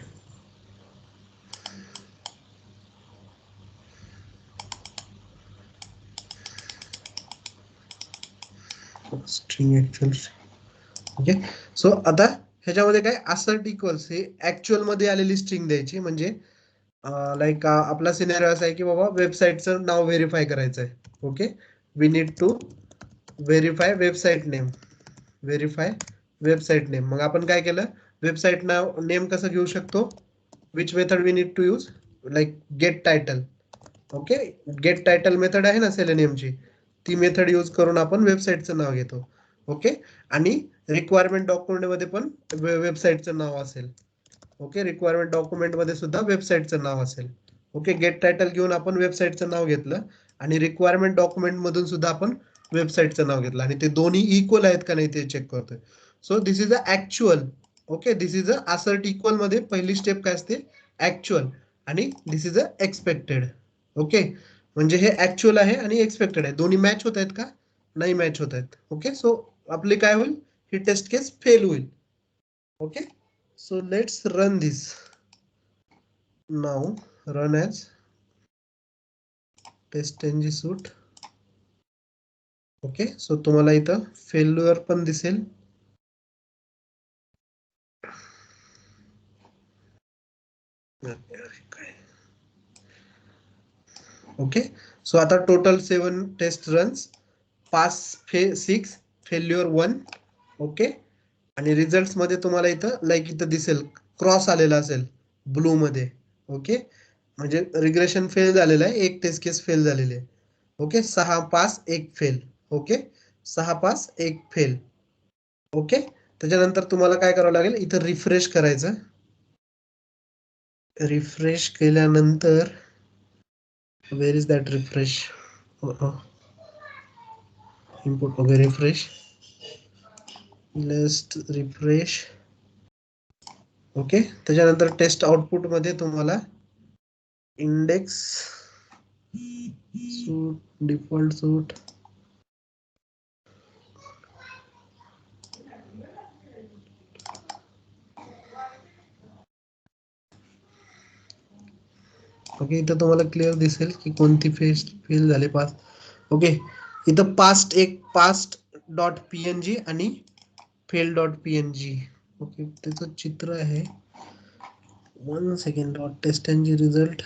String actual. Okay, so आता ह्याच्यामध्ये काय असर्ट इक्वल्स हे ऍक्च्युअल मध्ये आलेली स्ट्रिंग द्यायची. म्हणजे लाईक आपला सिनेरिओ असा आहे की बाबा वेबसाईटचं नाव व्हेरीफाय करायचं आहे. Okay, we need to verify website name. Verify website name. मग आपण काय केलं, वेबसाईट नाव नेम कसं घेऊ शकतो, which method we need to use, like get title. Okay, get title method आहे ना सेलेनियमची, ती मेथड यूज करून आपण वेबसाईटचं नाव घेतो. ओके, आणि रिक्वायरमेंट डॉक्युमेंट मध्ये पण वेबसाईटचं नाव असेल. ओके, रिक्वायरमेंट डॉक्युमेंट मध्ये सुद्धा वेबसाईटचं नाव असेल. ओके, गेट टायटल घेऊन आपण वेबसाईटचं नाव घेतलं आणि रिक्वायरमेंट डॉक्युमेंट मधून सुद्धा आपण वेबसाईटचं नाव घेतलं आणि ते दोन्ही इक्वल आहेत का नाही ते चेक करतोय. So this is a actual. Okay, this is a assert equal मध्ये पहिली स्टेप काय असते, ऍक्च्युअल, आणि दिस इज अ एक्सपेक्टेड. ओके, म्हणजे हे ऍक्च्युअल आहे आणि एक्सपेक्टेड आहे, दोन्ही मॅच होत आहेत का, नाही मॅच होत आहेत. ओके, सो आपली काय होईल, ही टेस्ट केस फेल होईल. Okay, so let's run this now. Run as test-ng suite. Okay, so तुम्हाला इथं फेल्युअर पण दिसेल. ओके, सो आता total 7 test runs, pass 6, failure 1. Okay, आणि रिझल्ट मध्ये तुम्हाला इथं लाईक इथं दिसेल क्रॉस आलेला असेल ब्लू मध्ये. ओके, म्हणजे रिग्रेशन फेल झालेलं आहे, एक टेस्ट केस फेल झालेली आहे. Okay, 6 pass 1 fail. Okay, 6 pass 1 fail. Okay, त्याच्यानंतर तुम्हाला काय करावं लागेल, इथं रिफ्रेश करायचं. रिफ्रेश केल्यानंतर where is that refresh, input वगैरे रिफ्रेश, लेस्ट रिफ्रेश. ओके, त्याच्यानंतर टेस्ट आउटपुट मध्ये तुम्हाला index suite, default suite, okay, इथं तुम्हाला क्लिअर दिसेल की कोणती फेल झाले पास. ओके, इथं पास्ट एक पास्ट डॉट पीएनजी आणि फेल डॉट पीएनजी. ओके, त्याचं चित्र आहे. 1 second. Dot test NG result,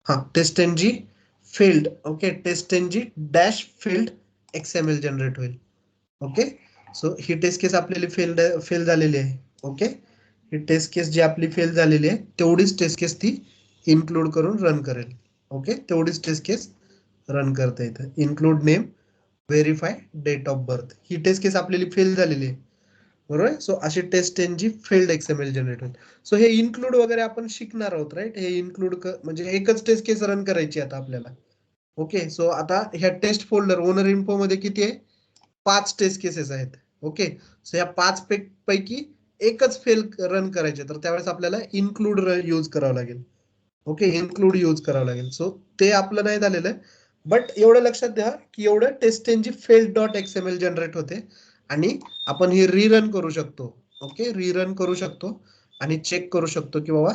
हा test NG failed. Okay, test NG dash failed XML generate होईल. ओके, सो ही टेस्ट केस आपल्याला फेल झालेली आहे. ओके, ही टेस्ट केस जी आपली फेल झालेली आहे तेवढीच टेस्ट केस ती इन्क्लूड करून रन करेल. ओके, तेवढीच टेस्ट केस रन करता येतं. Include name, verify, date of birth. ही टेस्ट केस आपल्याला फेल झालेली आहे, बरोबर. सो अशी test NG failed XML generate होईल. सो हे इन्क्लूड वगैरे आपण शिकणार आहोत, राईट. हे इन्क्लूड म्हणजे एकच टेस्ट केस रन करायची आता आपल्याला. ओके, सो आता ह्या टेस्ट फोल्डर ओनर इन्फो मध्ये किती आहे, 5 टेस्ट केसेस आहेत. ओके, सो या 5 पैकी एकच फेल रन करायचे, तर त्यावेळेस आपल्याला इन्क्लूड यूज करावं लागेल. ओके, इन्क्लूड यूज करावं लागेल. सो ते आपलं नाही झालेलं आहे, बट एवढं लक्षात द्या की एवढं test NG failed dot XML generate होते आणि आपण ही रीरन करू शकतो. ओके, रीरन करू शकतो आणि चेक करू शकतो की बाबा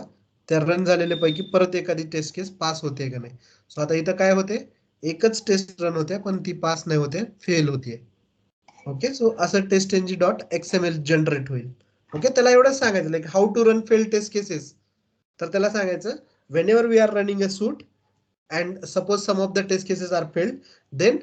त्या रन झालेल्या पैकी परत एखादी टेस्ट केस पास होते का नाही. सो आता इथं काय होते, एकच टेस्ट रन होते पण ती पास नाही होते, फेल होते. ओके, सो असं test NG dot XML generate होईल. ओके, त्याला एवढंच सांगायचं like how to run fail test cases. तर त्याला सांगायचं whenever we are running a suit and suppose some of the test cases are failed, then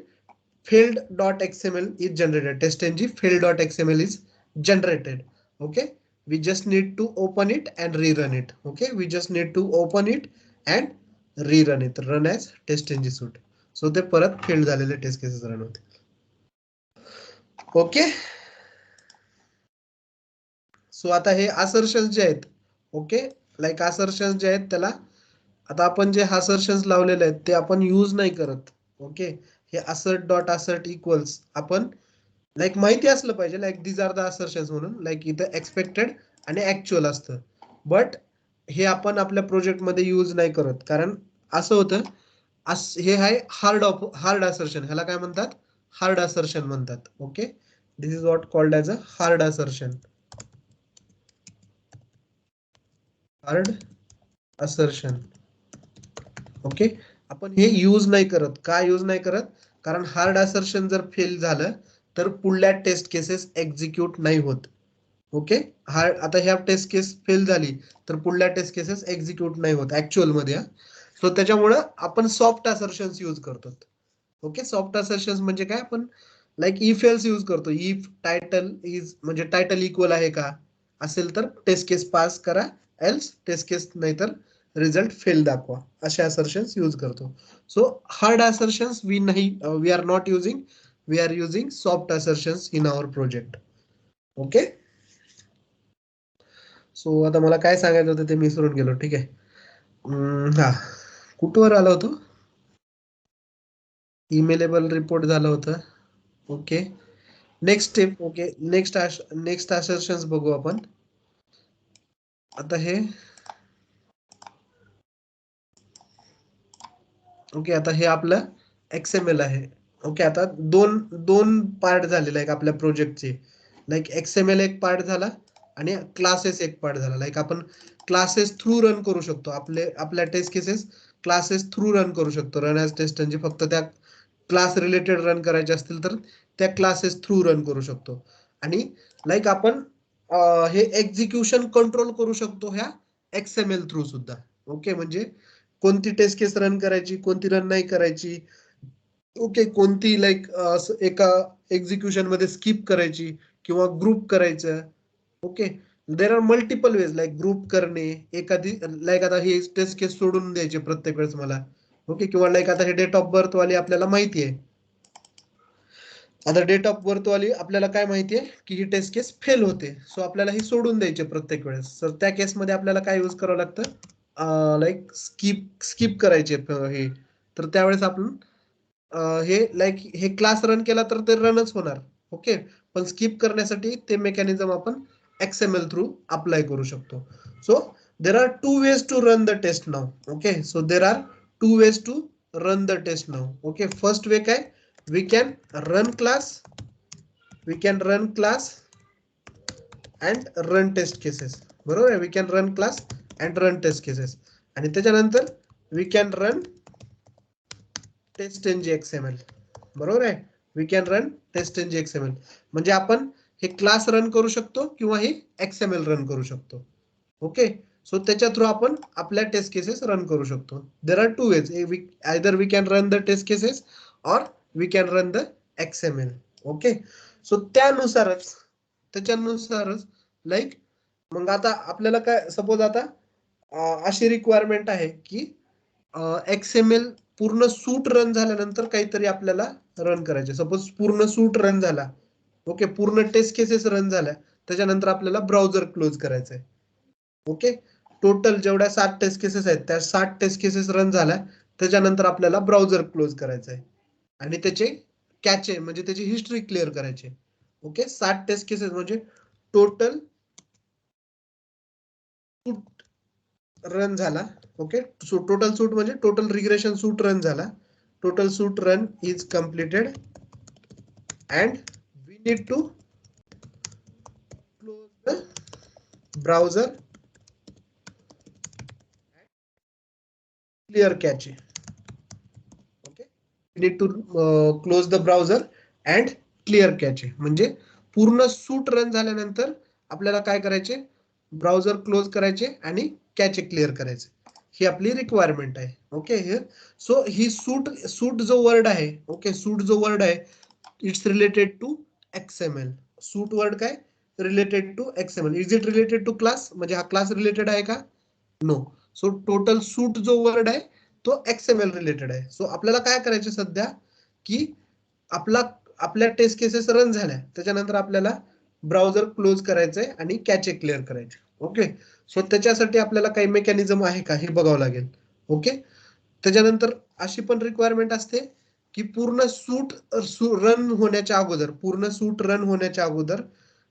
failed.xml is generated. TestNG failed.xml is generated. Okay, we just need to open it and rerun it. Okay, we just need to open it and rerun it. Run as TestNG suite. So ते परत फेल्ड झालेले टेस्ट केसेस रन होते. ओके, सो आता हे असर्शन्स जे आहेत, ओके, लाईक असर्शन्स जे आहेत त्याला आता आपण जे असर्शन्स लावलेले आहेत ते आपण यूज नाही करत. ओके, हे असर्ट डॉट असर्ट इक्वल्स आपण लाईक माहिती असलं पाहिजे, लाईक दीज आर द असर्शन्स म्हणून, लाईक इथं एक्सपेक्टेड आणि ऍक्च्युअल असतं. बट हे आपण आपल्या प्रोजेक्ट मध्ये यूज नाही करत, कारण असं होतं हे आहे हार्ड असर्शन. ह्याला काय म्हणतात, हार्ड असर्शन म्हणतात. Okay, this is what called as a hard assertion. Hard assertion. Okay, आपण हे यूज नाही करत. का यूज नाही करत, कारण हार्ड असर्शन जर फेल झालं तर पुढल्या टेस्ट केसेस एक्झिक्यूट नाही होत. ओके, हा आता ह्या टेस्ट केस फेल झाली तर पुढल्या टेस्ट केसेस एक्झिक्यूट नाही होत ऍक्च्युअल मध्ये. सो त्याच्यामुळं आपण सॉफ्ट असर्शन्स यूज करतो. ओके, सॉफ्ट असर्शन्स म्हणजे काय, आपण लाईक इफ एल्स यूज करतो. इफ टायटल इज म्हणजे टायटल इक्वल आहे का असेल तर टेस्ट केस पास करा, एल्स टेस्ट केस नाही तर रिझल्ट फेल दाखवा, असे असर्शन्स यूज करतो. So hard assertions we are not using, we are using soft assertions in our project. Okay, so आता मला काय सांगायचं होतं ते मी विसरून गेलो. ठीक आहे, हा कुठवर आलो होतो, इमेलेबल रिपोर्ट झालं होतं. Okay, next step. Okay, next assertions बघू आपण आता हे. ओके, आता हे आपलं XML आहे. ओके, आता दोन दोन पार्ट झालेले आहेत आपल्या प्रोजेक्टचे. लाईक XML एक पार्ट झाला आणि क्लासेस एक पार्ट झाला. लाईक आपण क्लासेस थ्रू रन करू शकतो, आपल्या test cases classes through run करू शकतो. रन ॲज टेस्ट म्हणजे फक्त त्या क्लास रिलेटेड रन करायचे असतील तर त्या क्लासेस थ्रू रन करू शकतो. आणि लाईक आपण हे एक्झिक्युशन कंट्रोल करू शकतो ह्या XML थ्रू सुद्धा. ओके, म्हणजे कोणती टेस्ट केस रन करायची, कोणती रन नाही करायची. ओके, कोणती लाईक एका एक्झिक्युशन मध्ये स्किप करायची किंवा ग्रुप करायचं. Okay, there are multiple ways like group करणे, एखादी लाईक आता हे टेस्ट केस सोडून द्यायचे प्रत्येक वेळेस मला. ओके, किंवा लाईक आता हे डेट ऑफ बर्थ वाली आपल्याला माहिती आहे. आता डेट ऑफ बर्थ वाली आपल्याला काय माहिती आहे की ही टेस्ट केस फेल होते, सो आपल्याला ही सोडून द्यायचे प्रत्येक वेळेस. तर त्या केसमध्ये आपल्याला काय यूज करावं लागतं, लाईक स्किप करायचे हे. तर त्यावेळेस आपण हे लाईक हे क्लास रन केला तर ते रनच होणार. ओके, पण स्किप करण्यासाठी ते मेकॅनिझम आपण XML थ्रू अप्लाय करू शकतो. So there are two ways to run the test now. Okay, so there are two ways to run the test now. Okay, first way काय, we can run class and run test cases. बरोबर आहे, we can run class and run test cases. आणि त्याच्यानंतर we can run test XML. बरोबर आहे, we can run test XML म्हणजे आपण हे क्लास रन करू शकतो किंवा हे XML रन करू शकतो. ओके, सो त्याच्या थ्रू आपण आपल्या टेस्ट केसेस रन करू शकतो. There are two ways, either we can run the test cases or we can run the XML. Okay, so त्याच्यानुसारच लाईक मग आता आपल्याला काय, सपोज आता अशी रिक्वायरमेंट आहे की XML पूर्ण सूट रन झाल्यानंतर काहीतरी आपल्याला रन करायचे. सपोज पूर्ण सूट रन झाला, ओके, पूर्ण टेस्ट केसेस रन झाल्या, त्याच्यानंतर आपल्याला ब्राउझर क्लोज करायचं आहे. ओके, टोटल जेवढ्या 7 टेस्ट केसेस आहेत त्या 7 टेस्ट केसेस रन झाल्या, त्याच्यानंतर आपल्याला ब्राउझर क्लोज करायचं आहे आणि त्याचे कॅचे म्हणजे त्याची हिस्ट्री क्लिअर करायची. ओके, 7 टेस्ट केसेस म्हणजे टोटल सूट रन झाला. ओके, सो टोटल सूट म्हणजे टोटल रिग्रेशन सूट रन झाला. Total suite run is completed and we need to close the browser clear cache. Okay, we need to close the browser and clear cache. म्हणजे पूर्ण सूट रन झाल्यानंतर आपल्याला काय करायचे, ब्राउझर क्लोज करायचे आणि कॅचे क्लिअर करायचे. ही आपली रिक्वायरमेंट आहे. ओके, सो ही सूट जो वर्ड आहे, ओके, सूट जो वर्ड आहे it's related to XML. Suite word काय, related to XML. Is it related to class, म्हणजे हा क्लास रिलेटेड आहे का, नो. सो टोटल सूट जो वर्ड आहे तो XML रिलेटेड आहे. सो आपल्याला काय करायचे सध्या की आपल्या टेस्ट केसेस रन झाल्या, त्याच्यानंतर आपल्याला ब्राउझर क्लोज करायचंय आणि कॅचे क्लिअर करायचे. ओके, सो त्याच्यासाठी आपल्याला काही मेकॅनिझम आहे का हे बघावं लागेल. ओके, त्याच्यानंतर अशी पण रिक्वायरमेंट असते की पूर्ण सूट रन होण्याच्या अगोदर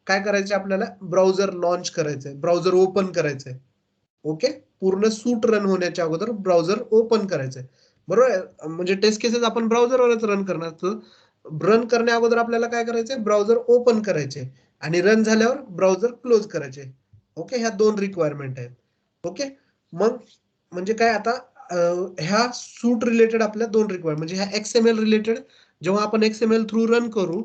काय करायचे, आपल्याला ब्राउझर लॉन्च करायचंय, ब्राउझर ओपन करायचंय. ओके, पूर्ण सूट रन होण्याच्या अगोदर ब्राउझर ओपन करायचंय. बरोबर आहे, म्हणजे टेस्ट केसेस आपण ब्राउझरवरच रन करणार. रन करण्या अगोदर आपल्याला काय करायचंय, ब्राउझर ओपन करायचे आणि रन झाल्यावर ब्राउझर क्लोज करायचे. ओके, ह्या 2 रिक्वायरमेंट आहेत. ओके, मग म्हणजे काय आता ह्या सूट रिलेटेड आपल्या 2 रिक्वायरमेंट म्हणजे ह्या XML रिलेटेड जेव्हा आपण XML थ्रू रन करू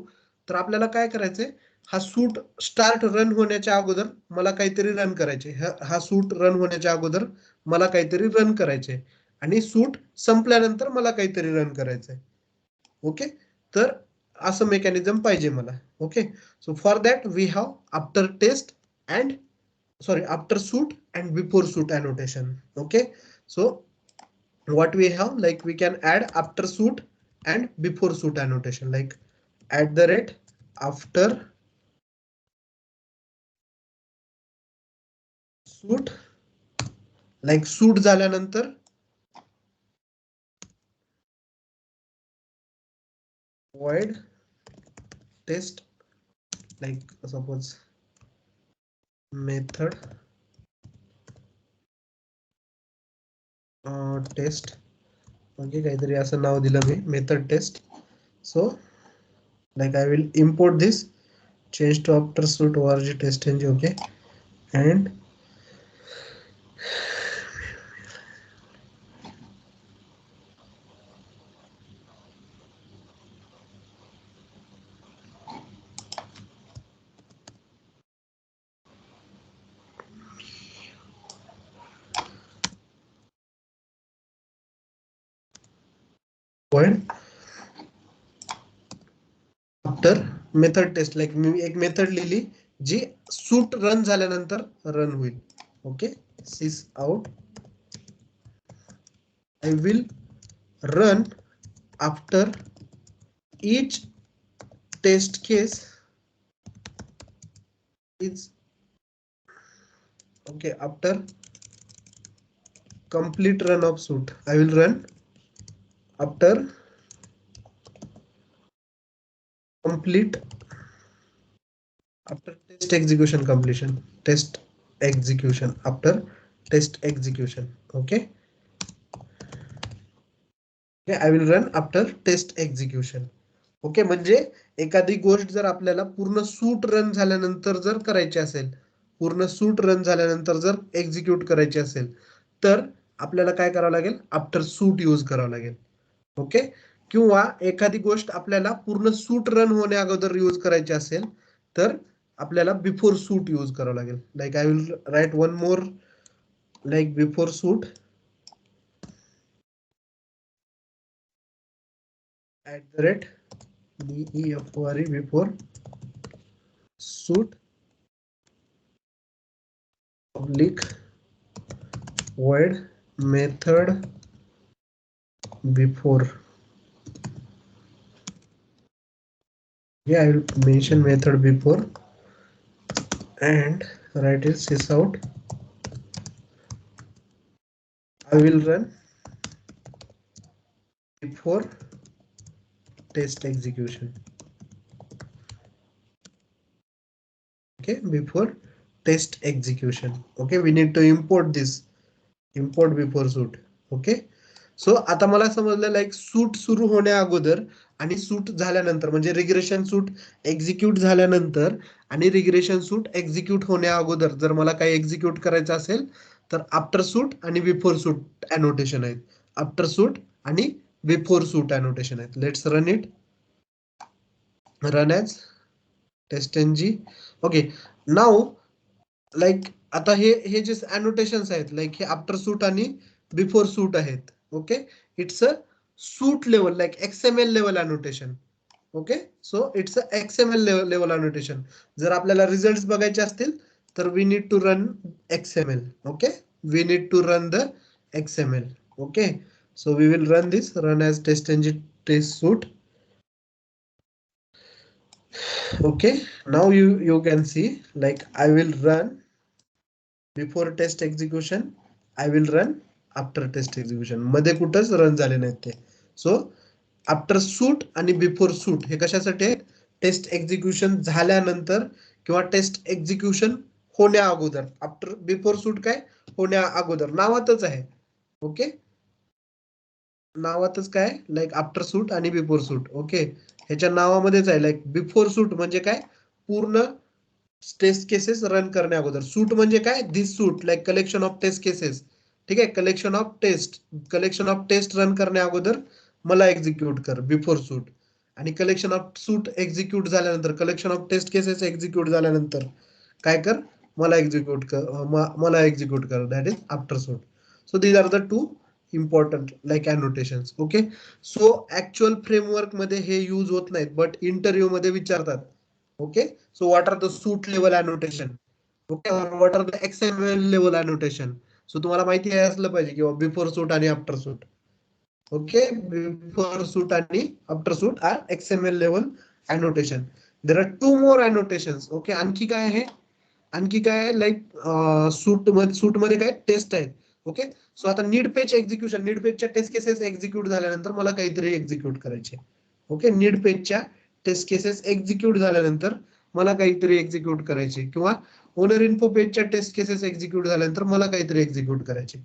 तर आपल्याला काय करायचंय, हा सूट स्टार्ट रन होण्याच्या अगोदर मला काहीतरी रन करायचे, हा सूट रन होण्याच्या अगोदर मला काहीतरी रन करायचे आणि सूट संपल्यानंतर मला काहीतरी रन करायचंय. ओके, तर असं मेकॅनिझम पाहिजे मला. Okay, so for that we have after test and after suite and before suite annotation. Okay, so what we have, like we can add after suit and before suit annotation, like @ after suit, like suit झाल्यानंतर void test, like suppose method test. Okay, काहीतरी असं नाव दिलं मी, method test. So like I will import this, change to after suit org test ng. Okay, and void after method test, like मी एक मेथड लिहिली जी सूट रन झाल्यानंतर रन होईल. Okay, sysout I will run after each test case is okay. After complete run of suit, I will run after complete after test execution completion, test execution, after test execution. Okay, okay, I will run after test execution. Okay, म्हणजे एखादी गोष्ट जर आपल्याला पूर्ण सूट रन झाल्यानंतर जर करायची असेल, पूर्ण सूट रन झाल्यानंतर जर एक्झिक्यूट करायची असेल, तर आपल्याला काय करावं लागेल, आफ्टर सूट यूज करावं लागेल. ओके, किंवा एखादी गोष्ट आपल्याला पूर्ण सूट रन होण्या अगोदर यूज करायची असेल, तर आपल्याला बिफोर सूट यूज करावं लागेल. Like I will write one more, like before suit @BEFORE before suit public void method before. Yeah, I will mention method before and write it sysout. I will run before test execution. Okay, before test execution. Okay, we need to import this, import before suit. Okay, so आता मला समजलं, लाईक सूट सुरू होण्या अगोदर आणि सूट झाल्यानंतर, म्हणजे रिग्रेशन सूट एक्झिक्यूट झाल्यानंतर आणि रिग्रेशन सूट एक्झिक्यूट होण्या अगोदर जर मला काही एक्झिक्यूट करायचं असेल, तर आफ्टर सूट आणि बिफोर सूट अनोटेशन आहेत. आफ्टर सूट आणि बिफोर सूट अनोटेशन आहेत. Let's run it, run as test N G. Okay, now like आता हे जे अनोटेशन्स आहेत, लाईक हे आफ्टर सूट आणि बिफोर सूट आहेत. Okay, it's a suite level, like XML level annotation. Okay, so it's a XML level annotation. जर आपल्याला रिझल्ट बघायचे असतील तर we need to run XML. Okay, we need to run the XML. Okay, so we will run this, run as test N G test suite. Okay, now you can see, like I will run before test execution, I will run after test execution. मध्ये कुठंच रन झाले नाहीत ते. सो आफ्टर सूट आणि बिफोर सूट हे कशासाठी आहे, टेस्ट एक्झिक्युशन झाल्यानंतर किंवा टेस्ट एक्झिक्युशन होण्या अगोदर. आफ्टर बिफोर सूट काय, होण्या अगोदर, नावातच आहे. ओके, नावातच काय, लाईक आफ्टर सूट आणि बिफोर सूट. ओके, ह्याच्या नावामध्येच आहे, लाईक बिफोर सूट म्हणजे काय, पूर्ण टेस्ट केसेस रन करण्या अगोदर. सूट म्हणजे काय, this suite like collection of test cases. ठीक आहे, कलेक्शन ऑफ टेस्ट रन करण्या अगोदर मला एक्झिक्यूट कर, बिफोर सूट. आणि कलेक्शन ऑफ सूट एक्झिक्यूट झाल्यानंतर, collection of test cases execute झाल्यानंतर काय कर, मला एक्झिक्यूट कर, that is after suite. So these are the two important like annotations. Okay, so actual framework मध्ये हे यूज होत नाहीत, बट इंटरव्ह्यू मध्ये विचारतात. Okay, so what are the suite level annotation, okay, what are the XML level annotation. So तुम्हाला माहिती आहे असलं पाहिजे किंवा बिफोर सूट आणि after suite. Okay, before suite आणि after suite are XML level annotation. There are two more annotations. Okay, आणखी काय आहे, आणखी काय आहे, लाईक सूट मध्ये काय टेस्ट आहेत. ओके, सो आता नीड पेज एक्झिक्युशन, नीड पेजच्या टेस्ट केसेस एक्झिक्यूट झाल्यानंतर मला काहीतरी एक्झिक्यूट करायचे. ओके, नीड पेजच्या टेस्ट केसेस एक्झिक्यूट झाल्यानंतर मला काहीतरी एक्झिक्यूट करायचे, किंवा ओनर इन्फो पेजच्या टेस्ट केसेस एक्झिक्यूट झाल्यानंतर मला काहीतरी एक्झिक्यूट करायचे.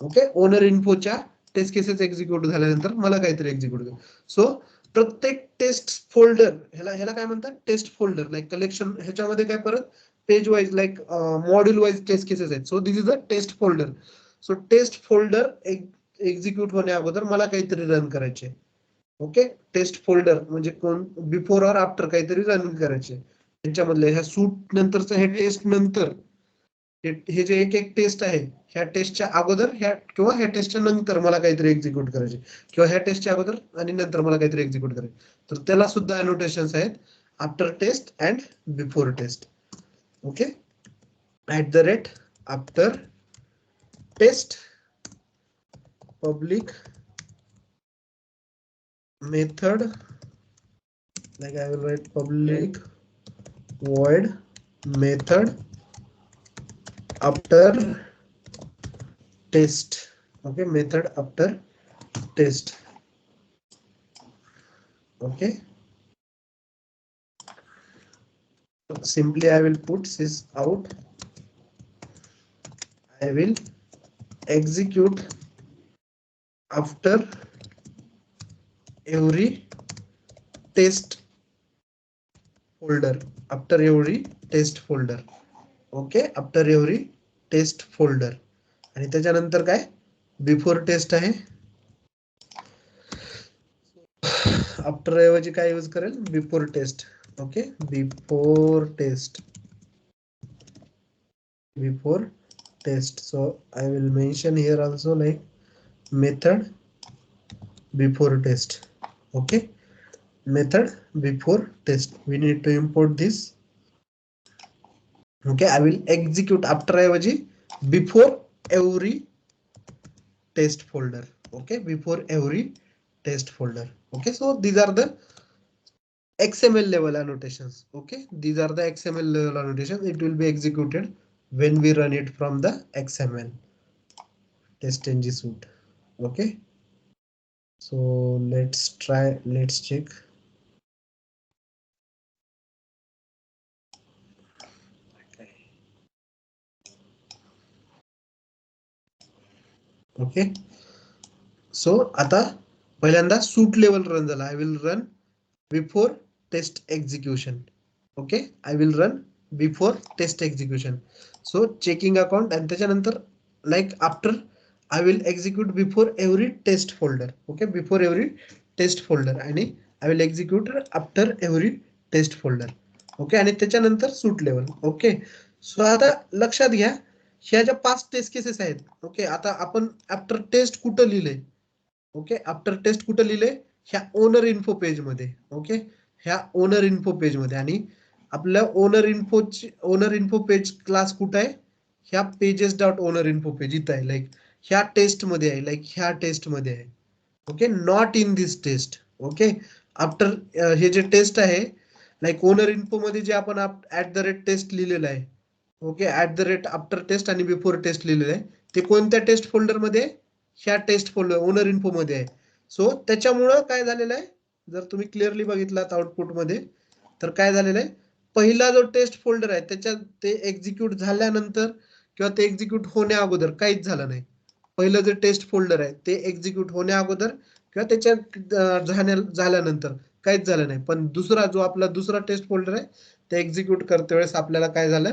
ओके, ओनर इन्फोच्या टेस्ट केसेस एक्झिक्यूट झाल्यानंतर मला काहीतरी एक्झिक्यूट करायचे. सो प्रत्येक टेस्ट फोल्डर, ह्याला काय म्हणतात, टेस्ट फोल्डर. लाईक कलेक्शन, ह्याच्यामध्ये काय परत page wise like module wise test cases आहेत. So this is a test folder. So test folder execute होण्या अगोदर मला काहीतरी रन करायचे. ओके, टेस्ट फोल्डर म्हणजे कोण, बिफोर और आफ्टर काहीतरी रन करायचे. त्यांच्यामधले ह्या सूट नंतरचं हे टेस्ट नंतर, हे जे एक एक टेस्ट आहे, ह्या टेस्टच्या अगोदर ह्या किंवा ह्या टेस्टच्या नंतर मला काहीतरी एक्झिक्यूट करायचे, किंवा ह्या टेस्टच्या अगोदर आणि नंतर मला काहीतरी एक्झिक्यूट करायचे. तर त्याला सुद्धा अनोटेशन्स आहेत, after test and before test. Okay, at the rate after test public method, like I will write public void method after test. Okay, method after test. Okay, simply I will put sys out. I will execute after every test folder, after every test folder. Okay, after every test folder. आणि त्याच्यानंतर काय, बिफोर टेस्ट आहे. आफ्टर ऐवजी काय यूज करेल, before test. Okay, before test, before test. So I will mention here also like method before test. Okay, method before test. We need to import this. Okay, I will execute after ऐवजी before every test folder. Okay, before every test folder. Okay, so these are the XML level annotations. Okay, these are the XML level annotations. It will be executed when we run it from the XML test ng suite. Okay, so let's try, let's check. Okay, so आता पहिल्यांदा सूट लेवल रन झाला. I will run before test execution. Okay, I will run before test execution. So checking account, आणि त्याच्यानंतर like after I will execute before every test folder. Okay, before every test folder, आणि I will execute after every test folder. Okay, आणि त्याच्यानंतर सूट लेवल. ओके, सो आता लक्षात घ्या, ह्या ज्या 5 टेस्ट केसेस आहेत. ओके, आता आपण आफ्टर टेस्ट कुठं लिहिलंय, ओके, आफ्टर टेस्ट कुठं लिहिलंय, ह्या ओनर इन्फो पेज मध्ये. ओके, ह्या ओनर इन्फो पेज मध्ये, आणि आपल्या ओनर इन्फो पेज क्लास कुठं आहे, ह्या pages dot owner info page इथं आहे. लाईक ह्या टेस्ट मध्ये आहे, लाईक ह्या टेस्ट मध्ये आहे. Okay, not in this test. Okay, after हे जे टेस्ट आहे, लाईक ओनर इन्फो मध्ये जे आपण ऍट द रेट टेस्ट लिहिलेलं आहे. Okay, at the rate after test आणि बिफोर टेस्ट लिहिलेलं आहे, ते कोणत्या टेस्ट फोल्डर मध्ये, ह्या टेस्ट फोल्डर ओनर इन्फो मध्ये आहे. सो त्याच्यामुळं काय झालेलं आहे, जर तुम्ही क्लिअरली बघितलात आउटपुट मध्ये, तर काय झालेलं आहे, पहिला जो टेस्ट फोल्डर आहे त्याच्यात ते एक्झिक्यूट झाल्यानंतर किंवा ते एक्झिक्यूट होण्या अगोदर काहीच झालं नाही. पहिलं जे टेस्ट फोल्डर आहे ते एक्झिक्यूट होण्या अगोदर किंवा त्याच्यात झाल्यानंतर काहीच झालं नाही. पण दुसरा जो आपला दुसरा टेस्ट फोल्डर आहे ते एक्झिक्यूट करते वेळेस आपल्याला काय झालं,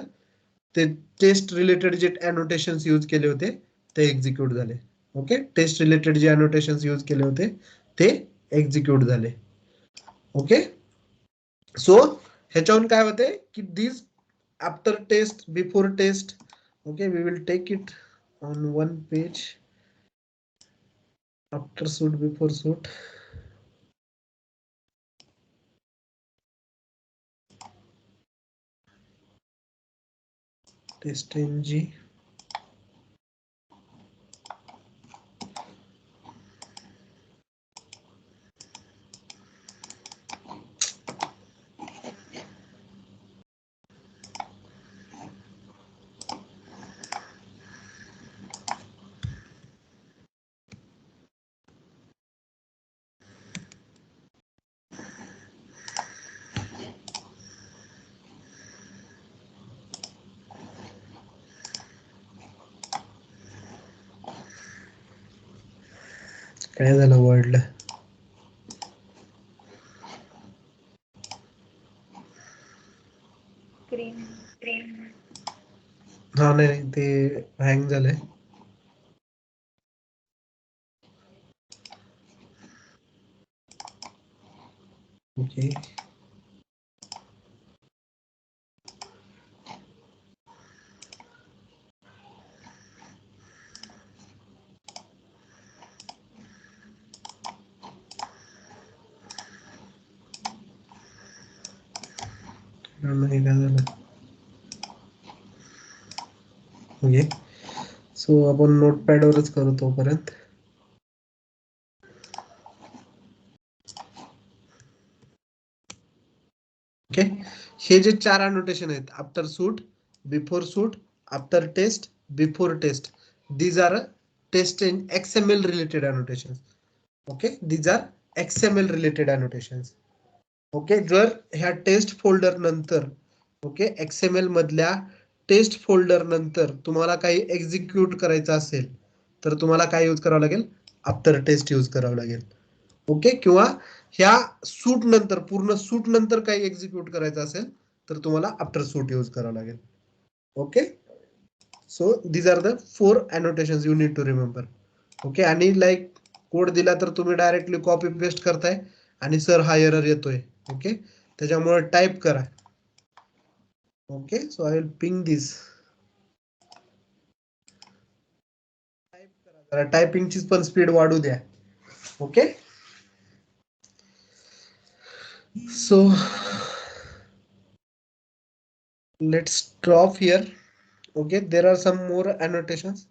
ते टेस्ट रिलेटेड जे अनोटेशन्स यूज केले होते ते एक्झिक्यूट झाले. ओके, टेस्ट रिलेटेड जे अनोटेशन्स यूज केले होते ते एक्झिक्यूट झाले. ओके, सो ह्याच्याहून काय होते की this after test before test. Okay, we will take it on one page. After suite before suite. Test N G. काय झालं वर्डला? स्क्रीन हा नाही ते हँग झालंय. ओके, नाही काय झालं. ओके, सो आपण नोटपॅड वरच करू तोपर्यंत. ओके, हे जे 4 अनोटेशन आहेत after suite, before suite, after test, before test, these are test in XML related annotations. Okay, these are XML related annotations. Okay, जर ह्या टेस्ट फोल्डर नंतर ओके XML मधल्या टेस्ट फोल्डर नंतर तुम्हाला काही एक्झिक्यूट करायचं असेल तर तुम्हाला काय यूज करावं लागेल? आफ्टर टेस्ट यूज करावं लागेल. ओके, किंवा ह्या सूट नंतर पूर्ण सूट नंतर काही एक्झिक्यूट करायचं असेल तर तुम्हाला आफ्टर सूट यूज करावं लागेल. Okay, so these are the 4 annotations you need to remember. Okay, आणि लाईक कोड दिला तर तुम्ही डायरेक्टली कॉपी पेस्ट करताय आणि सर हा एरर येतोय. ओके, त्याच्यामुळे टाईप करा. ओके, सो आय विल पिंग दिस. टाईप करा, टायपिंगची पण स्पीड वाढू द्या. Okay, so let's stop here. Okay, there are some more annotations.